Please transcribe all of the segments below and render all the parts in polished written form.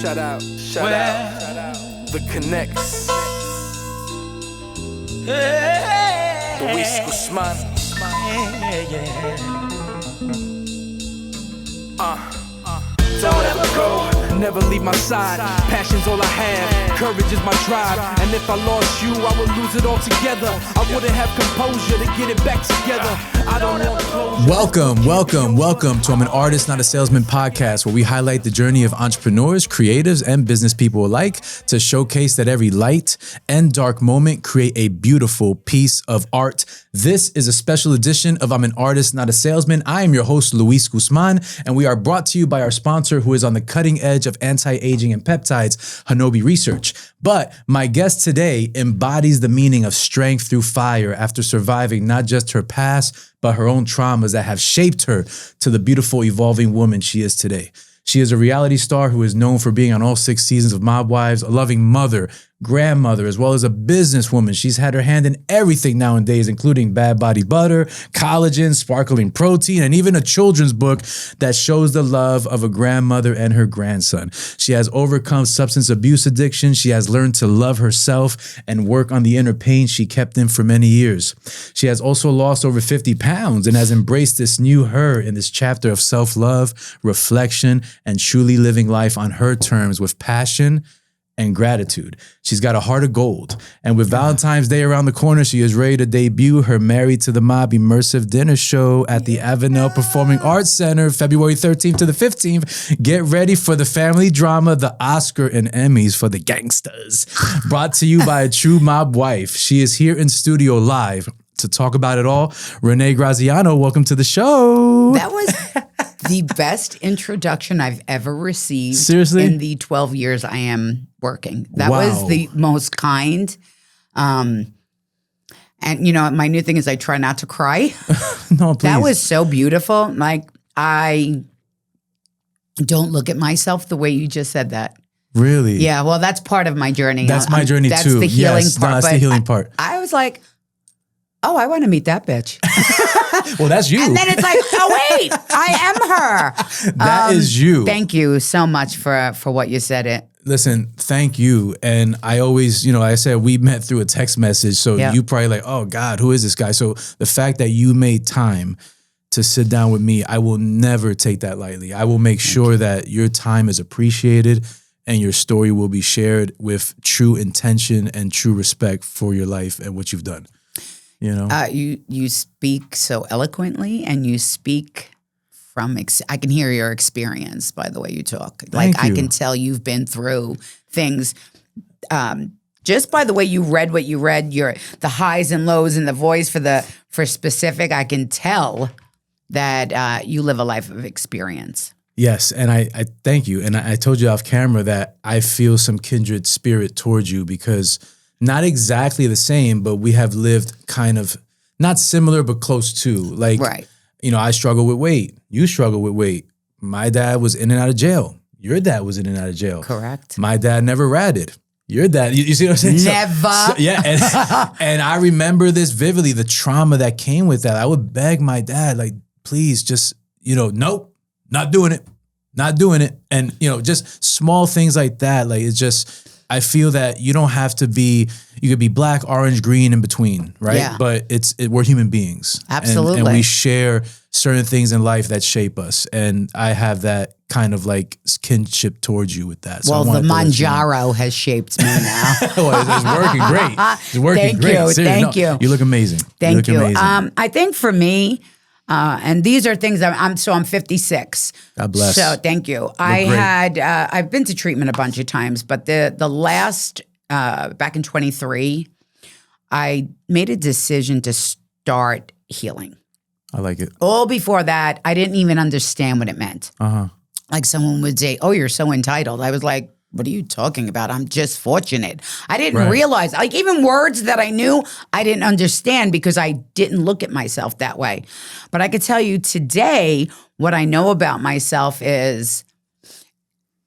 Shout out. The Connects. Luis Guzman. Don't ever go, never leave my side. Passion's all I have, courage is my drive. And if I lost you, I would lose it all together. I wouldn't have composure to get it back together. I don't want closure. Welcome to I'm an Artist, Not a Salesman podcast, where we highlight the journey of entrepreneurs, creatives, and business people alike to showcase that every light and dark moment create a beautiful piece of art. This is a special edition of I'm an Artist, Not a Salesman. I am your host, Luis Guzman, and we are brought to you by our sponsor who is on the cutting edge of anti-aging and peptides, Hanobi Research. But my guest today embodies the meaning of strength through fire after surviving not just her past, but her own traumas that have shaped her to the beautiful, evolving woman she is today. She is a reality star who is known for being on all 6 seasons of Mob Wives, a loving mother, grandmother, as well as a businesswoman. She's had her hand in everything nowadays, including Bad Body Butter, collagen, sparkling protein, and even a children's book that shows the love of a grandmother and her grandson. She has overcome substance abuse addiction. She has learned to love herself and work on the inner pain she kept in for many years. She has also lost over 50 pounds and has embraced this new her in this chapter of self-love, reflection, and truly living life on her terms with passion and gratitude. She's got a heart of gold. And with Valentine's Day around the corner, she is ready to debut her Married to the Mob immersive dinner show at the Avenel Performing Arts Center, February 13th to the 15th. Get ready for the family drama, the Oscar and Emmys for the gangsters. Brought to you by a true mob wife. She is here in studio live to talk about it all. Renee Graziano, welcome to the show. That was the best introduction I've ever received. Seriously? In the 12 years I am working. That Wow. was the most kind. And you know, my new thing is I try not to cry. No, please. That was so beautiful. Like, I don't look at myself the way you just said that. Really? Yeah, well, that's part of my journey. That's my journey that's too. That's the healing Yes, part. no, that's but the healing part. I was like, oh, I want to meet that bitch. Well, that's you. And then it's like, oh, wait, I am her. That is you. Thank you so much for what you said. Listen, thank you. And I always, like I said, we met through a text message. So Yeah. you probably like, oh God, who is this guy? So the fact that you made time to sit down with me, I will never take that lightly. I will make sure that your time is appreciated and your story will be shared with true intention and true respect for your life and what you've done. You speak so eloquently, and you speak from I can hear your experience by the way you talk. Thank I you. can tell you've been through things. Just by the way you read what you read, the highs and lows and the voice for specific, I can tell that you live a life of experience. Yes, and I thank you. And I told you off camera that I feel some kindred spirit towards you because not exactly the same, but we have lived kind of not similar, but close to. Like, Right. I struggle with weight. You struggle with weight. My dad was in and out of jail. Your dad was in and out of jail. Correct. My dad never ratted. Your dad, you see what I'm saying? Never. Yeah, and I remember this vividly, the trauma that came with that. I would beg my dad, like, please just, nope, not doing it. And, just small things like that. Like, it's just, I feel that you don't have to be, you could be black, orange, green in between, right? Yeah. But we're human beings. Absolutely. And we share certain things in life that shape us. And I have that kind of like kinship towards you with that. So Well, I wanted the to let you know. Manjaro has shaped me now. Well, it's working great. It's working Thank great. you. Seriously, Thank you. You look amazing. Thank look you. amazing. I think for me, and these are things I'm 56. God bless. So thank you. I've been to treatment a bunch of times, but the last, back in 23, I made a decision to start healing. I like it. All before that, I didn't even understand what it meant. Uh-huh. Like someone would say, oh, you're so entitled. I was like, what are you talking about? I'm just fortunate. I didn't realize, like even words that I knew, I didn't understand because I didn't look at myself that way. But I could tell you today, what I know about myself is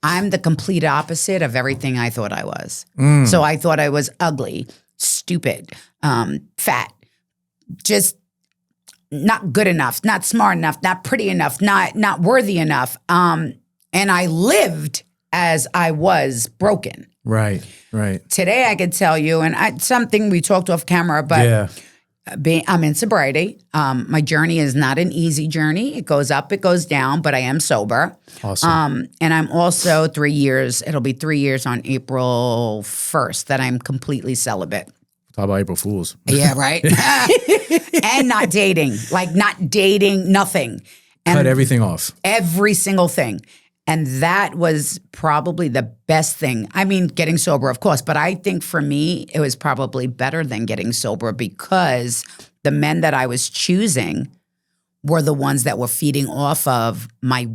I'm the complete opposite of everything I thought I was. So I thought I was ugly, stupid, fat, just not good enough, not smart enough, not pretty enough, not worthy enough. And I lived as I was broken. Right. Today I could tell you, and something we talked off camera, but I'm in sobriety. My journey is not an easy journey. It goes up, it goes down, but I am sober. Awesome. And I'm also 3 years, it'll be 3 years on April 1st that I'm completely celibate. Talk about April Fools. Yeah, right? And not dating, nothing. And Cut everything off. every single thing. And that was probably the best thing. I mean, getting sober, of course, but I think for me, it was probably better than getting sober because the men that I was choosing were the ones that were feeding off of my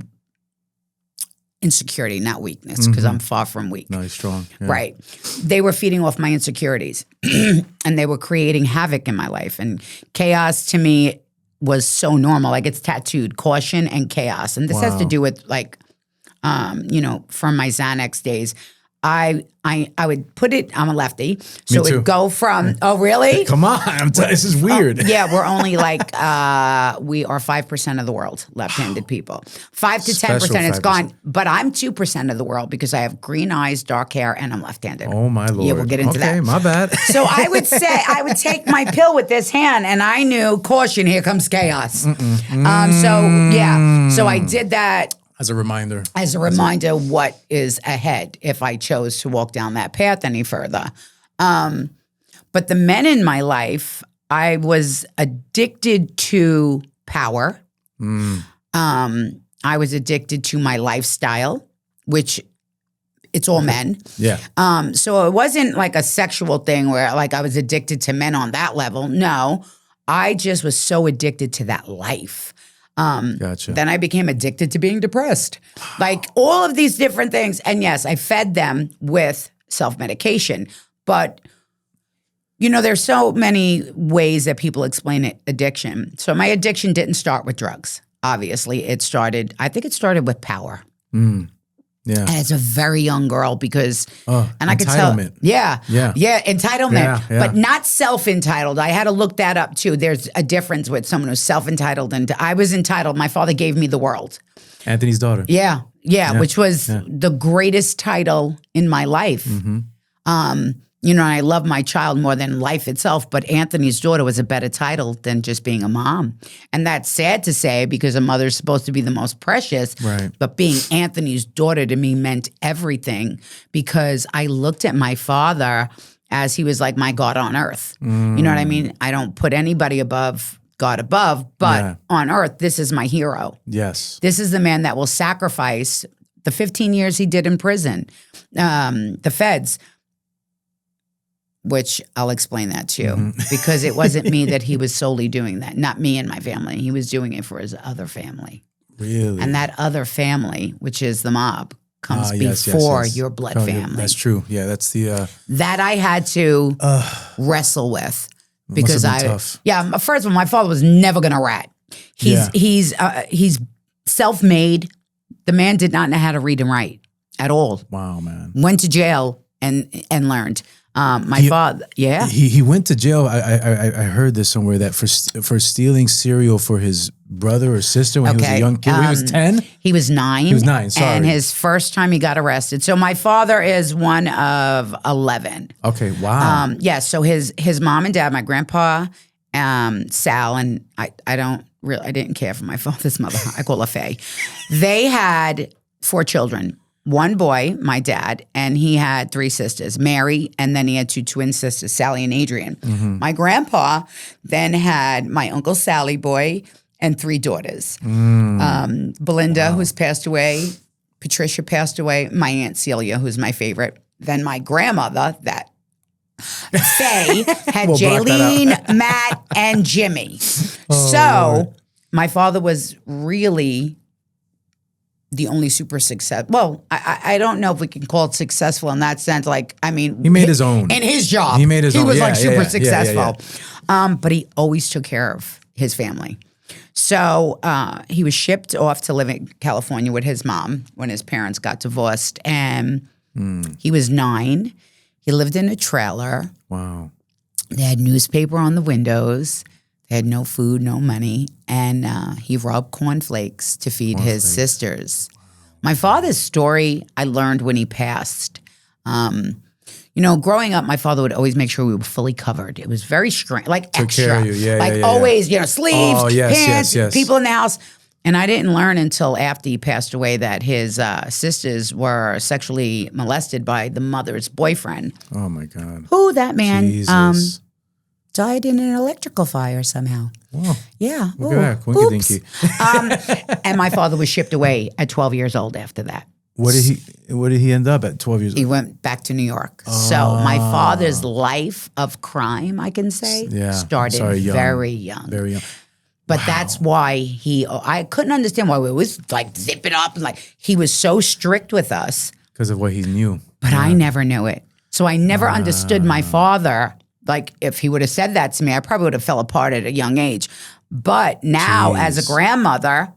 insecurity, not weakness, because I'm far from weak. No, he's strong. Yeah. Right. They were feeding off my insecurities and they were creating havoc in my life. And chaos to me was so normal. Like it's tattooed, caution and chaos. And this has to do with from my Xanax days. I would put it, I'm a lefty, so it would go from, oh, really? Come on, this is weird. Yeah, we're only like, we are 5% of the world, left-handed people. 5 to 10%, it's gone. But I'm 2% of the world because I have green eyes, dark hair, and I'm left-handed. Oh, my Lord. Yeah, we'll get into that. Okay, my bad. So I would say, I would take my pill with this hand, and I knew, caution, here comes chaos. So I did that. As a reminder. What is ahead if I chose to walk down that path any further. But the men in my life, I was addicted to power. I was addicted to my lifestyle, which it's all men. Yeah. So it wasn't like a sexual thing where like I was addicted to men on that level. No, I just was so addicted to that life. Gotcha. Then I became addicted to being depressed. Like all of these different things. And yes, I fed them with self-medication. But, there's so many ways that people explain addiction. So my addiction didn't start with drugs. Obviously, I think it started with power. Yeah. As a very young girl because, and I could tell, entitlement, but not self-entitled. I had to look that up too. There's a difference with someone who's self-entitled and I was entitled. My father gave me the world. Anthony's daughter. Yeah, which was the greatest title in my life. I love my child more than life itself, but Anthony's daughter was a better title than just being a mom. And that's sad to say because a mother's supposed to be the most precious. Right. But being Anthony's daughter to me meant everything because I looked at my father as he was like my God on earth. You know what I mean? I don't put anybody above God above, but on earth, this is my hero. Yes. This is the man that will sacrifice the 15 years he did in prison, the feds, which I'll explain that too, because it wasn't me that he was solely doing that. Not me and my family. He was doing it for his other family. Really? And that other family, which is the mob, comes before your blood family. That's true. Yeah, that's the... that I had to wrestle with because tough. First of all, my father was never going to rat. He's self-made. The man did not know how to read and write at all. Wow, man. Went to jail and learned. Father, he went to jail. I heard this somewhere that for stealing cereal for his brother or sister when he was a young kid. When he was 10? He was 9. He was 9, sorry. And his first time he got arrested. So my father is one of 11. Okay, wow. So his mom and dad, my grandpa, Sal, and I didn't care for my father's mother. I call her Faye. They had 4 children. 1 boy, my dad, and he had 3 sisters, Mary, and then he had 2 twin sisters, Sally and Adrian. My grandpa then had my Uncle Sally boy and 3 daughters. Belinda, who's passed away, Patricia passed away, my Aunt Celia, who's my favorite. Then my grandmother, Faye, had Jaylene, Matt, and Jimmy. Lord. My father was really the only super success. Well, I don't know if we can call it successful in that sense. Like, I mean, he made his own in his job. He made his own. He was like super successful. But he always took care of his family. So he was shipped off to live in California with his mom when his parents got divorced, and he was 9. He lived in a trailer. Wow. They had newspaper on the windows. They had no food, no money, and he robbed cornflakes to feed his sisters. My father's story I learned when he passed. Growing up, my father would always make sure we were fully covered. It was very strange, like Took extra. care of you. Yeah, always, sleeves, pants, yes. people in the house. And I didn't learn until after he passed away that his sisters were sexually molested by the mother's boyfriend. Oh, my God. Who, that man, Jesus. died in an electrical fire somehow. Whoa. Yeah. Look at that. Winky dinky. And my father was shipped away at 12 years old after that. Where did he end up at 12 years old? He went back to New York. So my father's life of crime, I can say, started very young. Very young. But that's why I couldn't understand why we always like zip it up. And he was so strict with us. Because of what he knew. But I never knew it. So I never understood my father. Like if he would have said that to me, I probably would have fell apart at a young age. But now as a grandmother,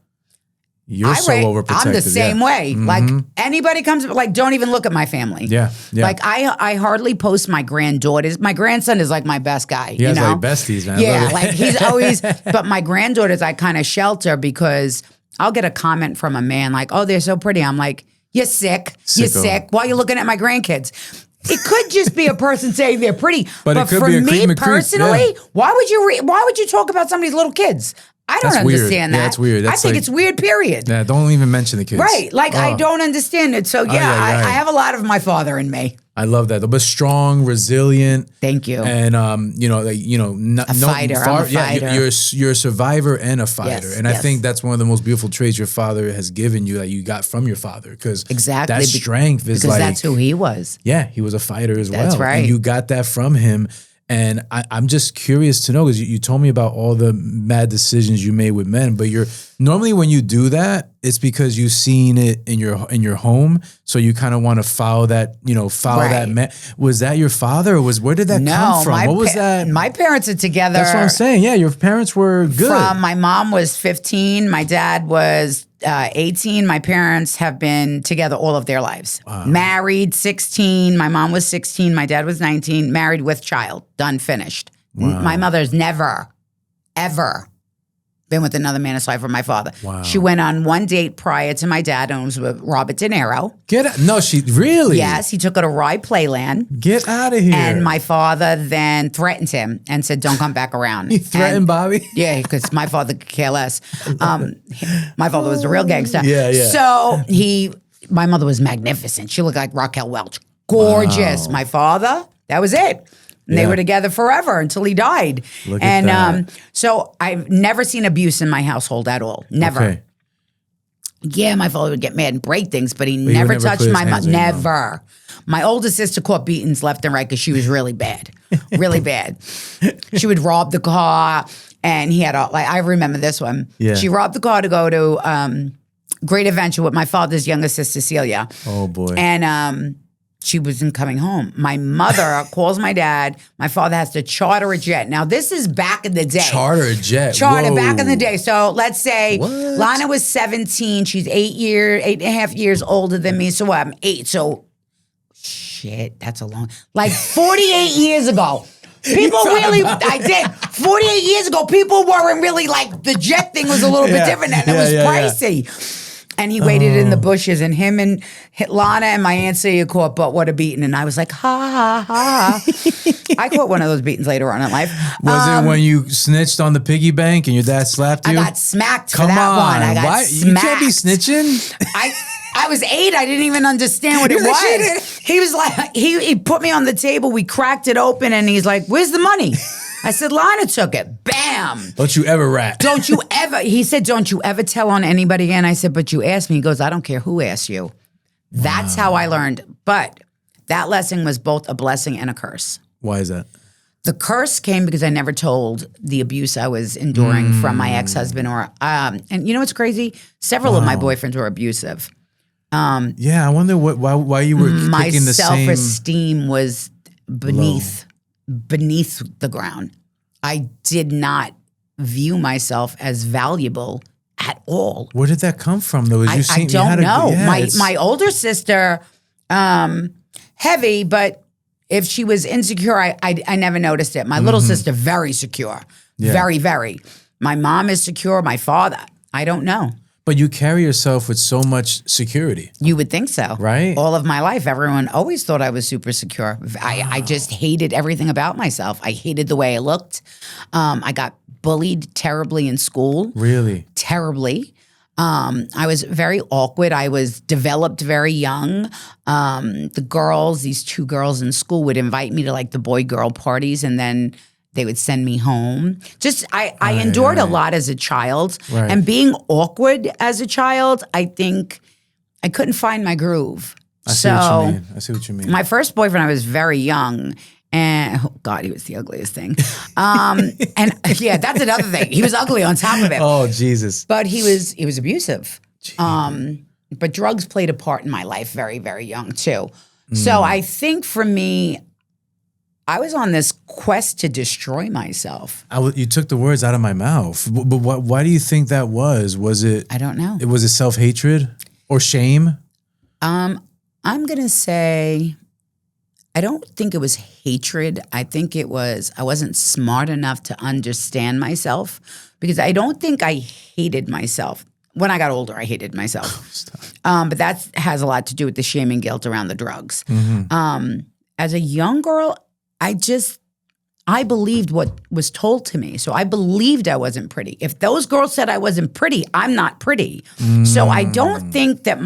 you're so overprotected. I'm the same way. Mm-hmm. Like anybody comes, don't even look at my family. Yeah. Like I hardly post my granddaughters. My grandson is like my best guy. He has like besties, man. Yeah, like he's always. But my granddaughters, I kind of shelter because I'll get a comment from a man like, "Oh, they're so pretty." I'm like, "You're sick. You're sick. Why are you looking at my grandkids?" It could just be a person saying they're pretty, but it could for be a me personally, yeah. why would you talk about somebody's little kids? I don't understand that. Yeah, that's weird. I think it's weird, period. Yeah, don't even mention the kids. Right. I don't understand it. So, I have a lot of my father in me. I love that. But strong, resilient. Thank you. And, fighter. I'm a fighter. You're a survivor and a fighter. Yes, and I think that's one of the most beautiful traits your father has given you that you got from your father. Because that strength is because that's who he was. Yeah, he was a fighter as well. That's right. And you got that from him. And I'm just curious to know, because you told me about all the mad decisions you made with men, but normally when you do that, it's because you've seen it in your home, so you kind of want to follow that man. Was that your father, or where did that come from? What was that? My parents are together. That's what I'm saying. Yeah, your parents were good. My mom was 15, my dad was 18. My parents have been together all of their lives. Wow. Married 16. My mom was 16. My dad was 19. Married with child. Done, finished. Wow. My mother's never, ever been with another man aside from my father. Wow. She went on one date prior to my dad, and it was with Robert De Niro. No, she really? Yes, he took her to Rye Playland. Get out of here. And my father then threatened him and said, "Don't come back around." He threatened Bobby? Yeah, because my father could care less. My father was a real gangster. Yeah. So my mother was magnificent. She looked like Raquel Welch. Gorgeous. Wow. My father, that was it. And they were together forever until he died. Look at that. So I've never seen abuse in my household at all. Never. Okay. Yeah, my father would get mad and break things, but he never touched my mom. Never. My older sister caught beatings left and right because she was really bad. Really bad. She would rob the car, and he had I remember this one. Yeah. She robbed the car to go to Great Adventure with my father's younger sister, Celia. Oh, boy. And she wasn't coming home. My mother calls my dad. My father has to charter a jet. Now, this is back in the day. Charter a jet. Charter back in the day. So let's say Lana was 17. She's 8.5 years older than me. So I'm 8. So shit, that's a long, 48 years ago. People really, I did. 48 years ago, people weren't really the jet thing was a little bit different and it was pricey. Yeah. And he waited in the bushes, and him and Lana and my Aunt Celia caught but what a beating. And I was like, ha, ha, ha. I caught one of those beatings later on in life. Was it when you snitched on the piggy bank and your dad slapped you? I got smacked for that one. I got smacked. You can't be snitching. I was 8. I didn't even understand what it was. He was like, he put me on the table. We cracked it open, and he's like, "Where's the money?" I said, "Lana took it." Bam. Don't you ever rat. He said, "Don't you ever tell on anybody again." I said, "But you asked me." He goes, "I don't care who asked you." That's how I learned. But that lesson was both a blessing and a curse. Why is that? The curse came because I never told the abuse I was enduring from my ex-husband. And you know what's crazy? Several of my boyfriends were abusive. Yeah, I wonder why you were kicking the same. My self-esteem was beneath the ground. I did not view myself as valuable at all. Where did that come from, though? I don't know. My older sister, heavy, but if she was insecure, I never noticed it. My little sister, very secure. Yeah. Very, very. My mom is secure. My father, I don't know. But you carry yourself with so much security. You would think so. Right. All of my life, everyone always thought I was super secure. I just hated everything about myself. I hated the way I looked. I got bullied terribly in school. Really? Terribly. I was very awkward. I was developed very young. The girls, these two girls in school would invite me to like the boy-girl parties, and then they would send me home. Just, I endured a lot as a child. Right. And being awkward as a child, I think I couldn't find my groove. I see what you mean. My first boyfriend, I was very young. And oh God, he was the ugliest thing. And yeah, that's another thing. He was ugly on top of it. Oh, Jesus. But he was abusive. But drugs played a part in my life very, very young too. So I think for me, I was on this quest to destroy myself. You took the words out of my mouth. But why do you think that was? Was it? I don't know. Was it self-hatred or shame? I'm going to say, I don't think it was hatred. I think it was, I wasn't smart enough to understand myself, because I don't think I hated myself. When I got older, I hated myself. But that has a lot to do with the shame and guilt around the drugs. As a young girl, I believed what was told to me. So I believed I wasn't pretty. If those girls said I wasn't pretty, I'm not pretty. So I don't think that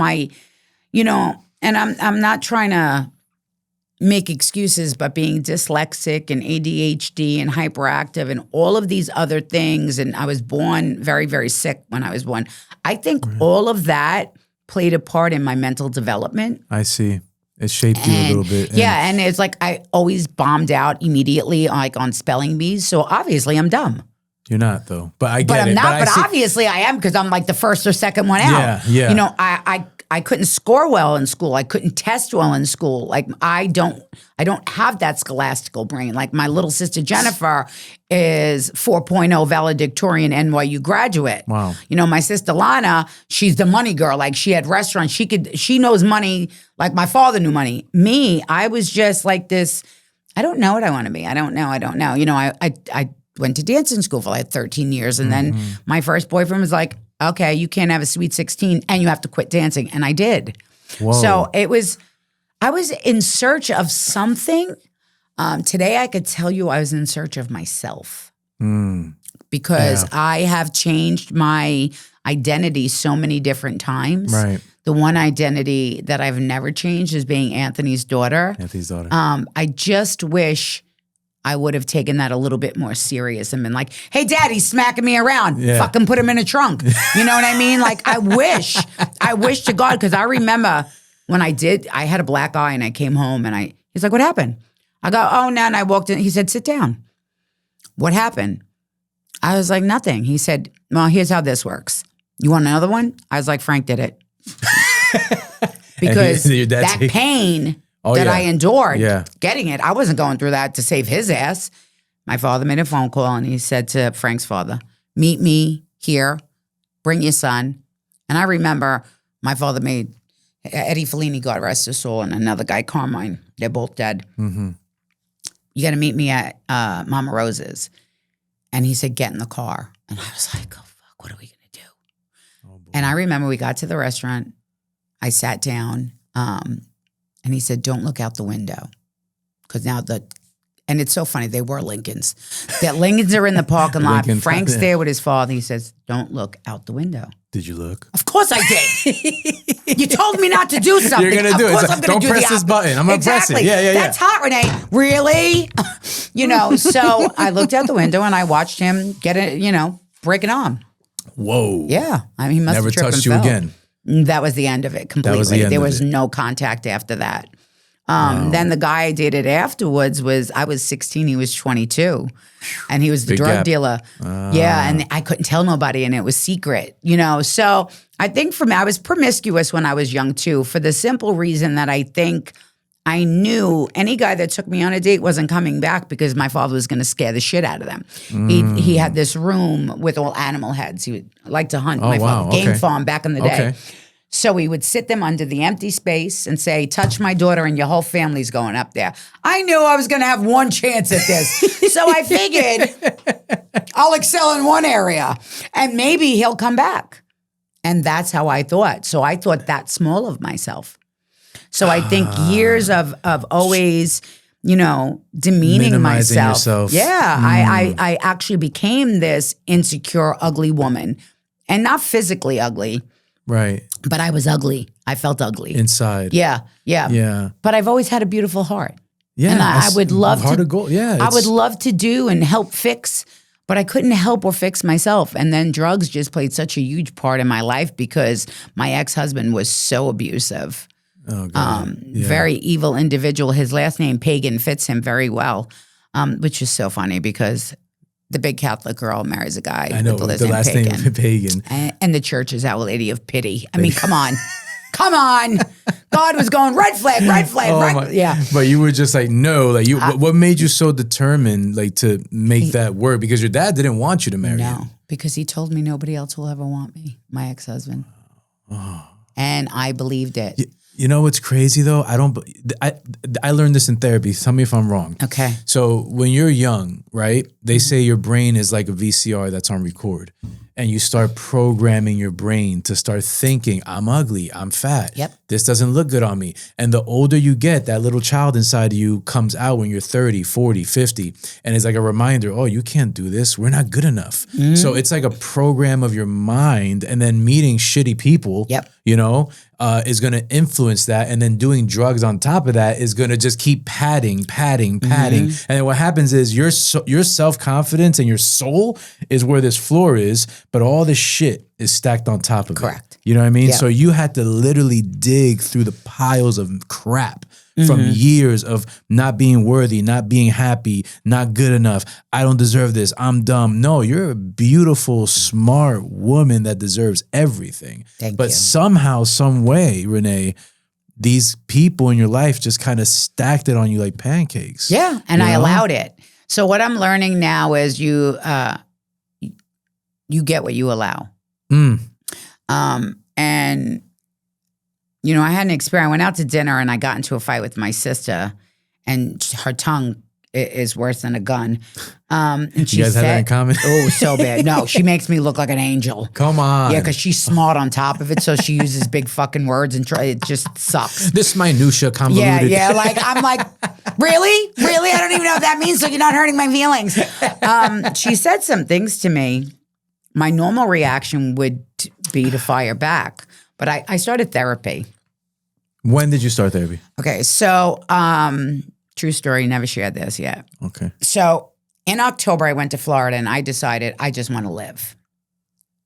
and I'm not trying to make excuses, but being dyslexic and ADHD and hyperactive and all of these other things, and I was born very, very sick when I was born. I think all of that played a part in my mental development. I see. It shaped you a little bit. Yeah, and it's like I always bombed out immediately, like on spelling bees. So obviously I'm dumb. You're not though, but I get it. But I'm not. But obviously I am, because I'm like the first or second one out. Yeah. I couldn't score well in school. I couldn't test well in school. Like I don't have that scholastical brain. Like my little sister Jennifer is 4.0 valedictorian NYU graduate. Wow. My sister Lana, she's the money girl. Like she had restaurants. She knows money like my father knew money. Me, I was just like this. I don't know what I want to be. I don't know. I went to dancing school for like 13 years. And then my first boyfriend was like, okay, you can't have a sweet 16 and you have to quit dancing. And I did. Whoa. So I was in search of something. Today I could tell you I was in search of myself. Because I have changed my identity so many different times. Right. The one identity that I've never changed is being Anthony's daughter. I just wish I would have taken that a little bit more serious and been like, hey, Daddy's smacking me around. Yeah. Fucking put him in a trunk. You know what I mean? Like, I wish to God, because I remember when I had a black eye and I came home and he's like, what happened? I go, oh, no. And I walked in. He said, sit down. What happened? I was like, nothing. He said, well, here's how this works. You want another one? I was like, Frank did it. Because that pain I endured getting it, I wasn't going through that to save his ass. My father made a phone call and he said to Frank's father, meet me here, bring your son. And I remember my father made Eddie Fellini, God rest his soul, and another guy, Carmine. They're both dead. You got to meet me at Mama Rose's. And he said, get in the car. And I was like, oh, fuck, what are we going to do? And I remember we got to the restaurant. I sat down. And he said, don't look out the window. Because now and it's so funny, they were Lincolns. That Lincolns are in the parking lot. Frank's there with his father. He says, don't look out the window. Did you look? Of course I did. You told me not to do something. You're going to do it. Like, don't press this button. I'm going to press it. Yeah. That's hot, Renee. Really? So I looked out the window and I watched him get it, break an arm. Whoa. Yeah. I mean, he must never have tripped touched and you fell. again. That was the end of it completely. There was no contact after that. Then the guy I dated afterwards I was 16, he was 22. And he was the drug dealer. Yeah, and I couldn't tell nobody and it was secret, So I think for me, I was promiscuous when I was young too, for the simple reason that I think I knew any guy that took me on a date wasn't coming back because my father was going to scare the shit out of them. He had this room with all animal heads. He would like to hunt. My father, game farm back in the day. So we would sit them under the empty space and say, touch my daughter and your whole family's going up there. I knew I was going to have one chance at this. So I figured I'll excel in one area and maybe he'll come back. And that's how I thought. So I thought that small of myself. So I think years of always, demeaning Minimizing myself. yourself. Yeah. I actually became this insecure, ugly woman. And not physically ugly. Right. But I was ugly. I felt ugly. Inside. Yeah. Yeah. But I've always had a beautiful heart. Yeah. And I would love heart to of gold. Yeah. I would love to do and help fix, but I couldn't help or fix myself. And then drugs just played such a huge part in my life because my ex-husband was so abusive. Oh, God. Very evil individual. His last name, Pagan, fits him very well, which is so funny because the big Catholic girl marries a guy I know, with the last Pagan. name Pagan. And the church is Our Lady of Pity. I mean, come on. Come on. God was going, red flag. Yeah. But you were just like, no, like what made you so determined like to make that work? Because your dad didn't want you to marry him. No, because he told me nobody else will ever want me, my ex-husband. And I believed it. You know what's crazy though? I learned this in therapy. Tell me if I'm wrong. Okay. So when you're young, right, they say your brain is like a VCR that's on record. And you start programming your brain to start thinking, I'm ugly, I'm fat. Yep. This doesn't look good on me. And the older you get, that little child inside of you comes out when you're 30, 40, 50. And it's like a reminder, oh, you can't do this. We're not good enough. So it's like a program of your mind, and then meeting shitty people, is going to influence that. And then doing drugs on top of that is going to just keep padding. And then what happens is your self-confidence and your soul is where this floor is, but all this shit is stacked on top of it. Correct. You know what I mean? Yeah. So you had to literally dig through the piles of crap from years of not being worthy, not being happy, not good enough. I don't deserve this. I'm dumb. No, you're a beautiful, smart woman that deserves everything. Thank you. Somehow, some way, Renee, these people in your life just kind of stacked it on you like pancakes. Yeah, and I allowed it. So what I'm learning now is you get what you allow. And I had an experience. I went out to dinner and I got into a fight with my sister, and her tongue is worse than a gun. And she you guys said, have that in common? Oh, so bad. No, she makes me look like an angel. Come on. Yeah, because she's smart on top of it, so she uses big fucking words and it just sucks. This minutia convoluted. Yeah. Like I'm like, really? I don't even know what that means. So you're not hurting my feelings. She said some things to me. My normal reaction would be to fire back, but I started therapy. When did you start therapy? Okay, so true story. Never shared this yet. Okay. So in October, I went to Florida and I decided I just want to live.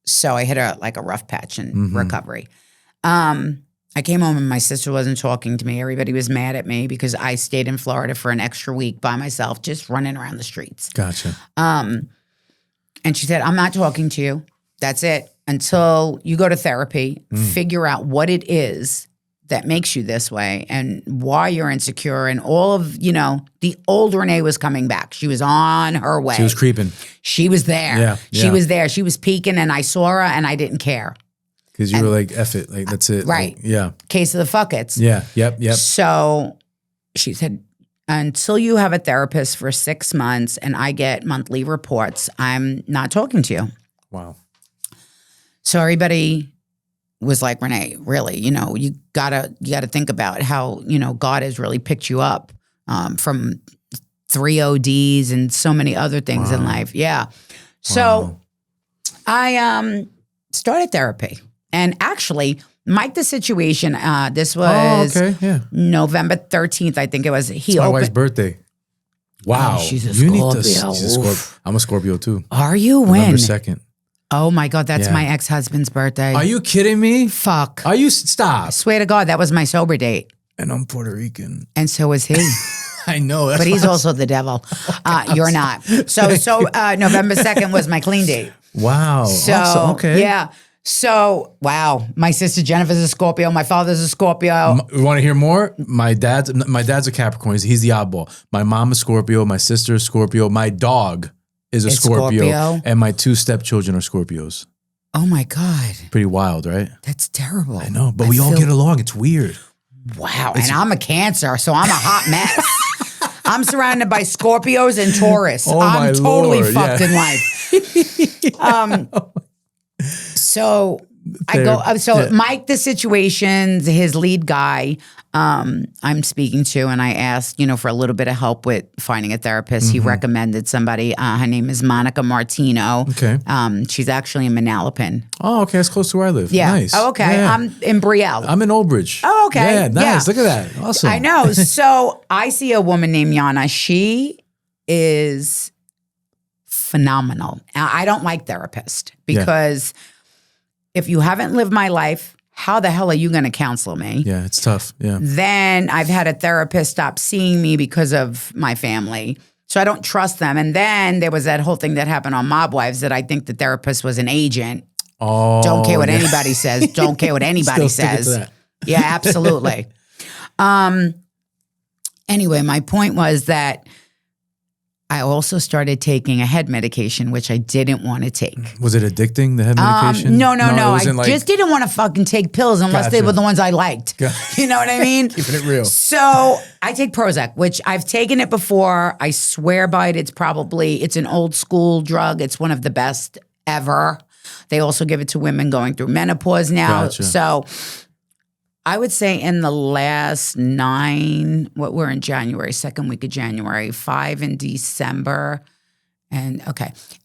So I hit a rough patch in recovery. I came home and my sister wasn't talking to me. Everybody was mad at me because I stayed in Florida for an extra week by myself, just running around the streets. Gotcha. And she said, I'm not talking to you. That's it. Until you go to therapy, figure out what it is that makes you this way and why you're insecure. And all of, the old Renee was coming back. She was on her way. She was creeping. She was there. Yeah. She was there. She was peeking and I saw her and I didn't care. Because you were like, F it. Like, that's it. Right. Like, yeah. Case of the fuckets. Yeah. Yep. So she said, until you have a therapist for 6 months and I get monthly reports, I'm not talking to you. Wow. So everybody was like, Renee, really, you gotta think about how, God has really picked you up from 3 ODs and so many other things in life. Yeah. So I started therapy. And actually, Mike, the situation, this was November 13th, I think it was. It's my wife's birthday. Wow. Oh, she's a Scorpio. She's a Scorpio. I'm a Scorpio too. Are you? November When? 2nd. Oh my God, that's my ex-husband's birthday. Are you kidding me? Fuck. Are you? Stop. I swear to God, that was my sober date. And I'm Puerto Rican. And so is he. I know. But he's also the devil. You're not. So November 2nd was my clean date. Wow. So, awesome. Okay. Yeah. So, wow. My sister Jennifer's a Scorpio. My father's a Scorpio. You want to hear more? My dad's a Capricorn. He's the oddball. My mom is Scorpio. My sister is Scorpio. My dog is a Scorpio. And my 2 stepchildren are Scorpios. Oh my God. Pretty wild, right? That's terrible. I know, but we all get along. It's weird. Wow. And I'm a Cancer, so I'm a hot mess. I'm surrounded by Scorpios and Taurus. Oh, I'm totally Lord, fucked in life. So I go, Mike, the Situations, his lead guy, I'm speaking to, and I asked, for a little bit of help with finding a therapist. He recommended somebody. Her name is Monica Martino. Okay. She's actually in Manalapan. Oh, okay. That's close to where I live. Yeah. Nice. Oh, okay. Yeah. I'm in Brielle. I'm in Old Bridge. Oh, okay. Yeah, nice. Yeah. Look at that. Awesome. I know. So I see a woman named Yana. She is phenomenal. I don't like therapists because if you haven't lived my life, how the hell are you going to counsel me? Yeah, it's tough. Yeah. Then I've had a therapist stop seeing me because of my family. So I don't trust them. And then there was that whole thing that happened on Mob Wives that I think the therapist was an agent. Oh, don't care what anybody says. Don't care what anybody says. Yeah, absolutely. Anyway, my point was that I also started taking a head medication, which I didn't want to take. Was it addicting, the head medication? No. I just didn't want to fucking take pills unless they were the ones I liked. You know what I mean? Keeping it real. So I take Prozac, which I've taken it before. I swear by it. It's an old school drug. It's one of the best ever. They also give it to women going through menopause now. Gotcha. So I would say in the last 9, we're in January, second week of January, 5 in December. And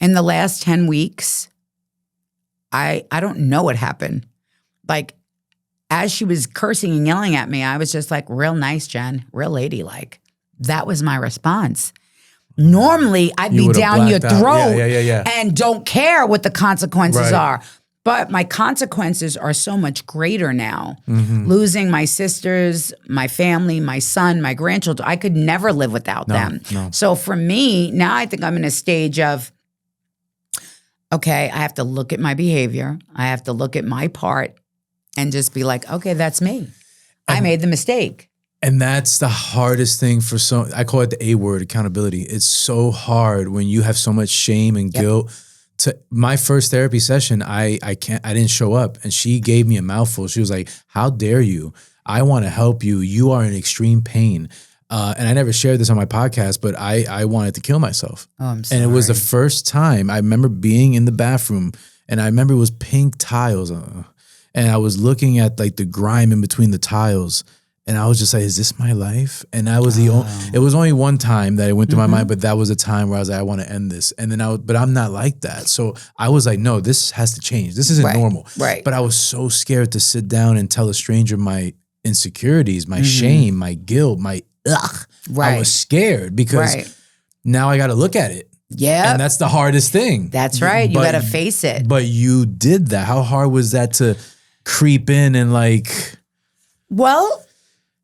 in the last 10 weeks, I don't know what happened. Like, as she was cursing and yelling at me, I was just like, real nice, Jen, real ladylike. That was my response. Normally, I'd be down your throat and don't care what the consequences are. But my consequences are so much greater now. Losing my sisters, my family, my son, my grandchildren. I could never live without them. No. So for me, now I think I'm in a stage of, okay, I have to look at my behavior. I have to look at my part and just be like, okay, that's me. I made the mistake. And that's the hardest thing for I call it the A word, accountability. It's so hard when you have so much shame and guilt. To my first therapy session, I didn't show up, and she gave me a mouthful. She was like, "How dare you? I want to help you. You are in extreme pain." And I never shared this on my podcast, but I wanted to kill myself. Oh, I'm sorry. And it was the first time I remember being in the bathroom, and I remember it was pink tiles, and I was looking at like the grime in between the tiles. And I was just like, is this my life? And I was it was only one time that it went through my mind, but that was a time where I was like, I want to end this. And then but I'm not like that. So I was like, no, this has to change. This isn't normal. Right. But I was so scared to sit down and tell a stranger my insecurities, my shame, my guilt, my ugh. Right. I was scared because now I got to look at it. Yeah. And that's the hardest thing. That's right. You got to face it. But you did that. How hard was that to creep in and like... Well...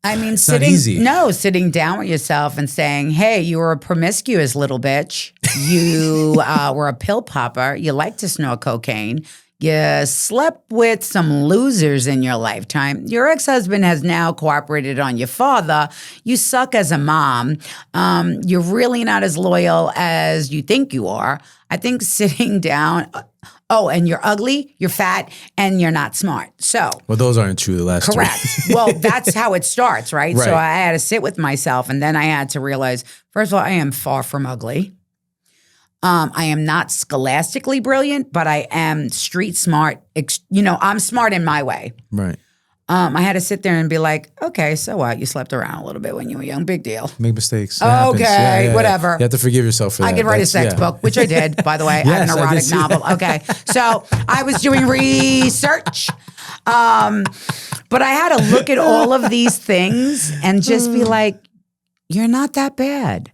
I mean, sitting down with yourself and saying, hey, you were a promiscuous little bitch. You were a pill popper. You like to snort cocaine. You slept with some losers in your lifetime. Your ex-husband has now cooperated on your father. You suck as a mom. You're really not as loyal as you think you are. I think sitting down... Oh, and you're ugly, you're fat, and you're not smart. So, well, those aren't true. The last correct. Well, that's how it starts, right? So I had to sit with myself, and then I had to realize, first of all, I am far from ugly. I am not scholastically brilliant, but I am street smart. I'm smart in my way. Right. I had to sit there and be like, okay, so what? You slept around a little bit when you were young. Big deal. Make mistakes. Okay, whatever. You have to forgive yourself for that. I could write a sex book, which I did, by the way. I have an erotic novel. Okay. So I was doing research. But I had to look at all of these things and just be like, you're not that bad.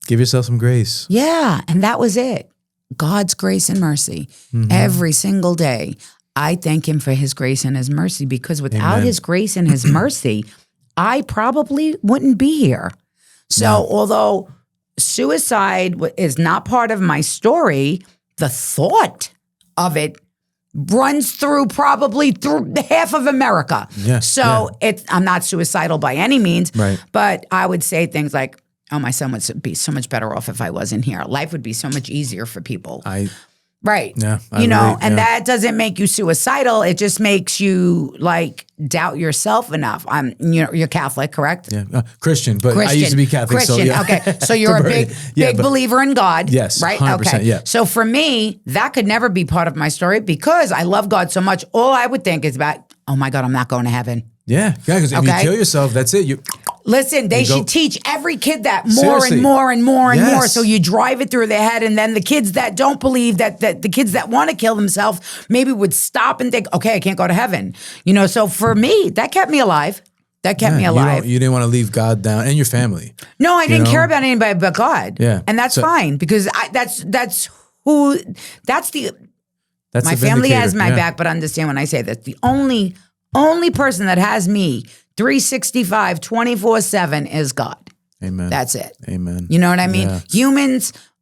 Give yourself some grace. Yeah. And that was it. God's grace and mercy. Every single day. I thank him for his grace and his mercy, because without his grace and his mercy, I probably wouldn't be here. So although suicide is not part of my story, the thought of it runs through half of America. Yeah, so I'm not suicidal by any means, right. But I would say things like, oh, my son would be so much better off if I wasn't here. Life would be so much easier for people. Right. Yeah, you know, relate, and yeah. that doesn't make you suicidal. It just makes you like doubt yourself enough. You're Catholic, correct? Yeah, Christian, but Christian. I used to be Catholic. Christian. So yeah. Okay. So you're a big but- believer in God. Yes, Right? 100%, Okay. yeah. So for me, that could never be part of my story because I love God so much. All I would think is about, oh my God, I'm not going to heaven. Yeah, because if you Okay. kill yourself, that's it. Listen, they You go- should teach every kid that more Seriously. and more and more and Yes. more. So you drive it through their head, and then the kids that don't believe that the kids that want to kill themselves maybe would stop and think, okay, I can't go to heaven. You know, so for me, that kept me alive. That kept me alive. You didn't want to leave God down and your family. No, I didn't know? care about anybody but God. Yeah. And that's So- fine because that's the That's my the family has vindicator. my Yeah. back, but understand when I say that the only person that has me 365, 24/7 is God. Amen. That's it. Amen. You know what I mean? Yeah.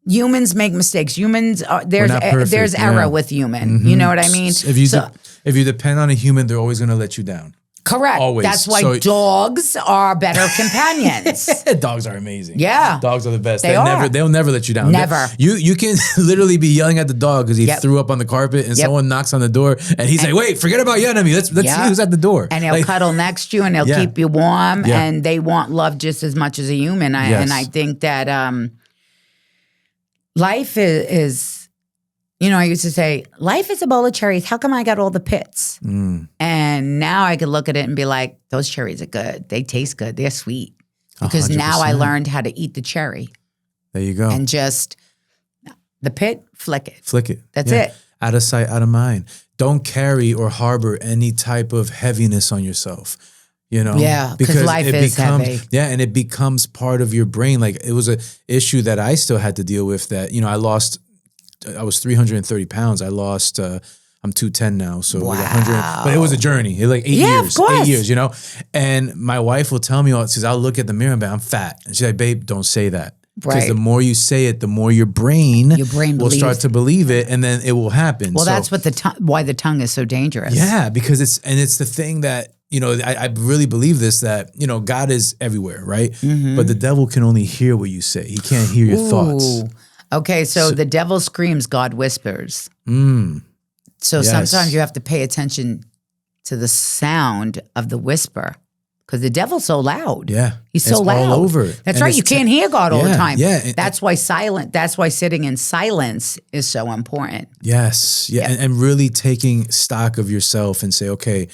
Humans make mistakes. Humans are, there's not perfect, there's error yeah. with human. You know what I mean? If you depend on a human, they're always going to let you down. Correct. Always. That's why So- dogs are better companions. Dogs are amazing. Yeah. Dogs are the best. They are. They'll never let you down. Never. You can literally be yelling at the dog because he Yep. threw up on the carpet and Yep. someone knocks on the door and he's like, wait, forget about yelling at me. Let's see Yeah. who's at the door. And they'll Like, cuddle next to you and they'll Yeah. keep you warm Yeah. and they want love just as much as a human. Yes. And I think that life is, I used to say, life is a bowl of cherries. How come I got all the pits? And now I could look at it and be like, those cherries are good. They taste good. They're sweet. Because now I 100%. learned how to eat the cherry There you go. and just the pit, flick it. Flick it. That's Yeah. it. Out of sight, out of mind. Don't carry or harbor any type of heaviness on yourself. You know? Yeah, 'cause life is heavy. Yeah, and it becomes part of your brain. Like it was a issue that I still had to deal with that, I was 330 pounds. I lost, I'm 210 now. So like 100, but it was a journey. It was like 8 Yeah, of years, course. 8 years, And my wife will tell me, because I'll look at the mirror and be like, I'm fat. And she's like, babe, don't say that. Because Right. the more you say it, the more your brain will start believes. to believe it, and then it will happen. Well, So- that's what why the tongue is so dangerous. yeah, because it's the thing that, I really believe this, that, God is everywhere, right? Mm-hmm. But the devil can only hear what you say. He can't hear your thoughts. Ooh. Okay, so the devil screams, God whispers. So Yes. sometimes you have to pay attention to the sound of the whisper because the devil's so loud. Yeah. He's so It's loud. all over. That's And right. it's You can't hear God all the Yeah, time. yeah. And- That's why sitting in silence is so important. Yes. Yeah. Yeah. And really taking stock of yourself and say, okay,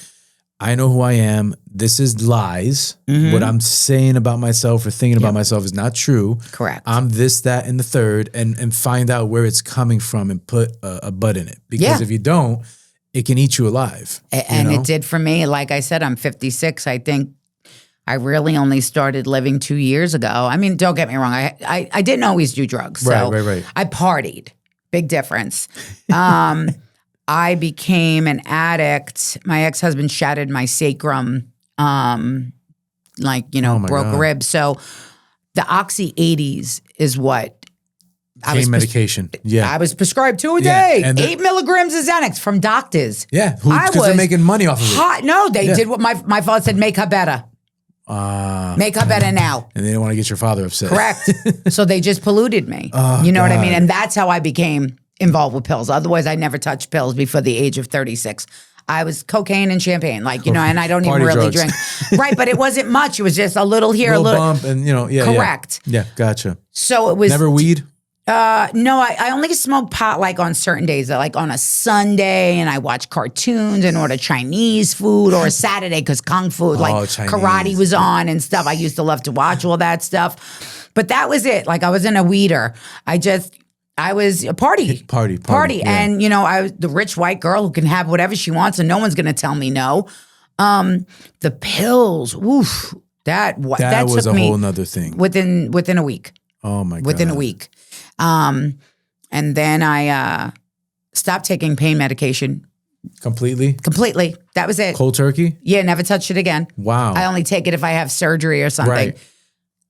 I know who I am. This is lies. Mm-hmm. What I'm saying about myself or thinking about myself is not true. Correct. I'm this, that, and the third, and find out where it's coming from and put a butt in it. Because Yeah. if you don't, it can eat you alive. And it did for me. Like I said, I'm 56. I think I really only started living 2 years ago. I mean, don't get me wrong. I didn't always do drugs. So Right. I partied. Big difference. I became an addict. My ex-husband shattered my sacrum, my broke a God. rib. So the Oxy 80s is what Pain medication. Yeah. I was prescribed 2 a Yeah, day, and 8 milligrams of Xanax from doctors. Yeah. I Because they're was making money off of it. hot. No, they Yeah. did what my father said, make her better. Make her better now. And they didn't want to get your father upset. Correct. So they just polluted me. You know what I mean? And that's how I became involved with pills. Otherwise, I never touched pills before the age of 36. I was cocaine and champagne, and I don't even Party really drugs. drink. Right, but it wasn't much. It was just a little here, a little bump, and yeah. Correct. Yeah, gotcha. So it was Never weed. No, I only smoke pot like on certain days, like on a Sunday, and I watch cartoons and order Chinese food, or a Saturday because Kung Fu, like Chinese. karate was on and stuff. I used to love to watch all that stuff. But that was it. Like I wasn't a weeder. I was a party. Party. Yeah. And, I was the rich white girl who can have whatever she wants and no one's going to tell me no. The pills, woof, that was took a me whole nother thing. within a week. Oh my God. Within a week. And then I stopped taking pain medication completely. That was it. Cold turkey. Yeah, never touched it again. Wow. I only take it if I have surgery or something. Right.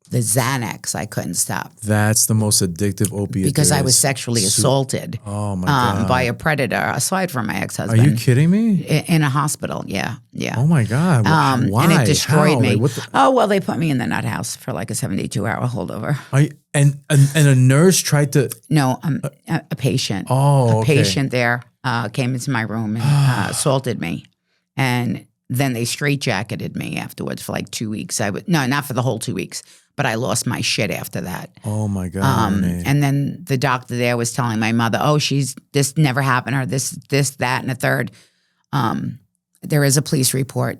The Xanax, I couldn't stop. That's the most addictive opiate. Because there I was is. sexually assaulted Oh my God. by a predator, aside from my Are ex-husband. you kidding me? In a hospital, yeah. Oh my God. Why? And it destroyed How? me. Like, what the- Oh, well, they put me in the nut house for like a 72-hour holdover. And a nurse tried to. No, a patient. Oh, A okay. patient there came into my room and assaulted me. And then they straitjacketed me afterwards for like 2 weeks. No, not for the whole 2 weeks, but I lost my shit after that. Oh my God. Renee. And then the doctor there was telling my mother, oh, this never happened, or this, that, and a third. There is a police report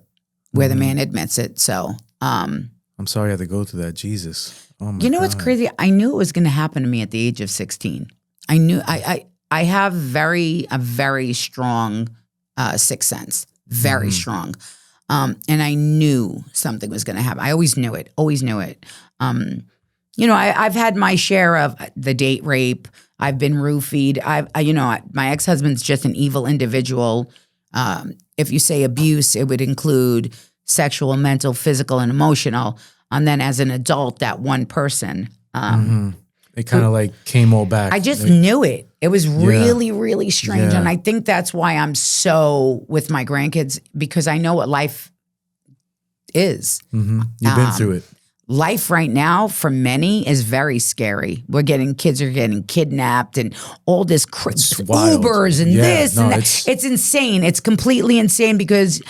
where the man admits it. So, I'm sorry I had to go through that. Jesus. Oh my you know God. what's crazy? I knew it was going to happen to me at the age of 16. I knew I have a very strong sixth sense, very strong. And I knew something was going to happen. I always knew it. I've had my share of the date rape. I've been roofied. My ex-husband's just an evil individual. If you say abuse, it would include sexual, mental, physical, and emotional. And then as an adult, that one person. It kind of like came all back. I just knew it. It was really, really strange. Yeah. And I think that's why I'm so with my grandkids, because I know what life is. You've been through it. Life right now for many is very scary. Kids are getting kidnapped and all this wild. Ubers and this and that. It's It's insane. It's completely insane because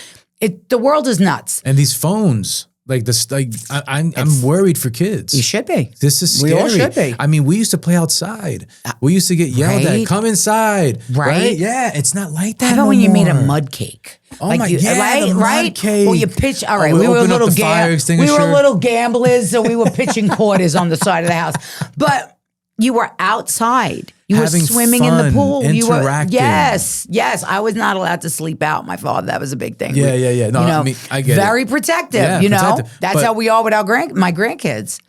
the world is nuts. and these phones. Like this, I'm worried for kids. You should be. This is We scary. all should be. I mean, we used to play outside. We used to get yelled Right? at. Come inside. Right? Yeah, it's not like that. How about no when you made a more. mud cake? Oh my- yeah, the mud cake. Well, you pitch. All Oh, right, we we were open up little the fire extinguisher. we were little gamblers, so we were pitching quarters on the side of the house. But you were outside. You Having were swimming in the fun, pool. You were interacting. yes. I was not allowed to sleep out. My father, that was a big thing. Yeah. No, I mean, I get it. very protective. Yeah, protective. That's But- how we are with my grandkids.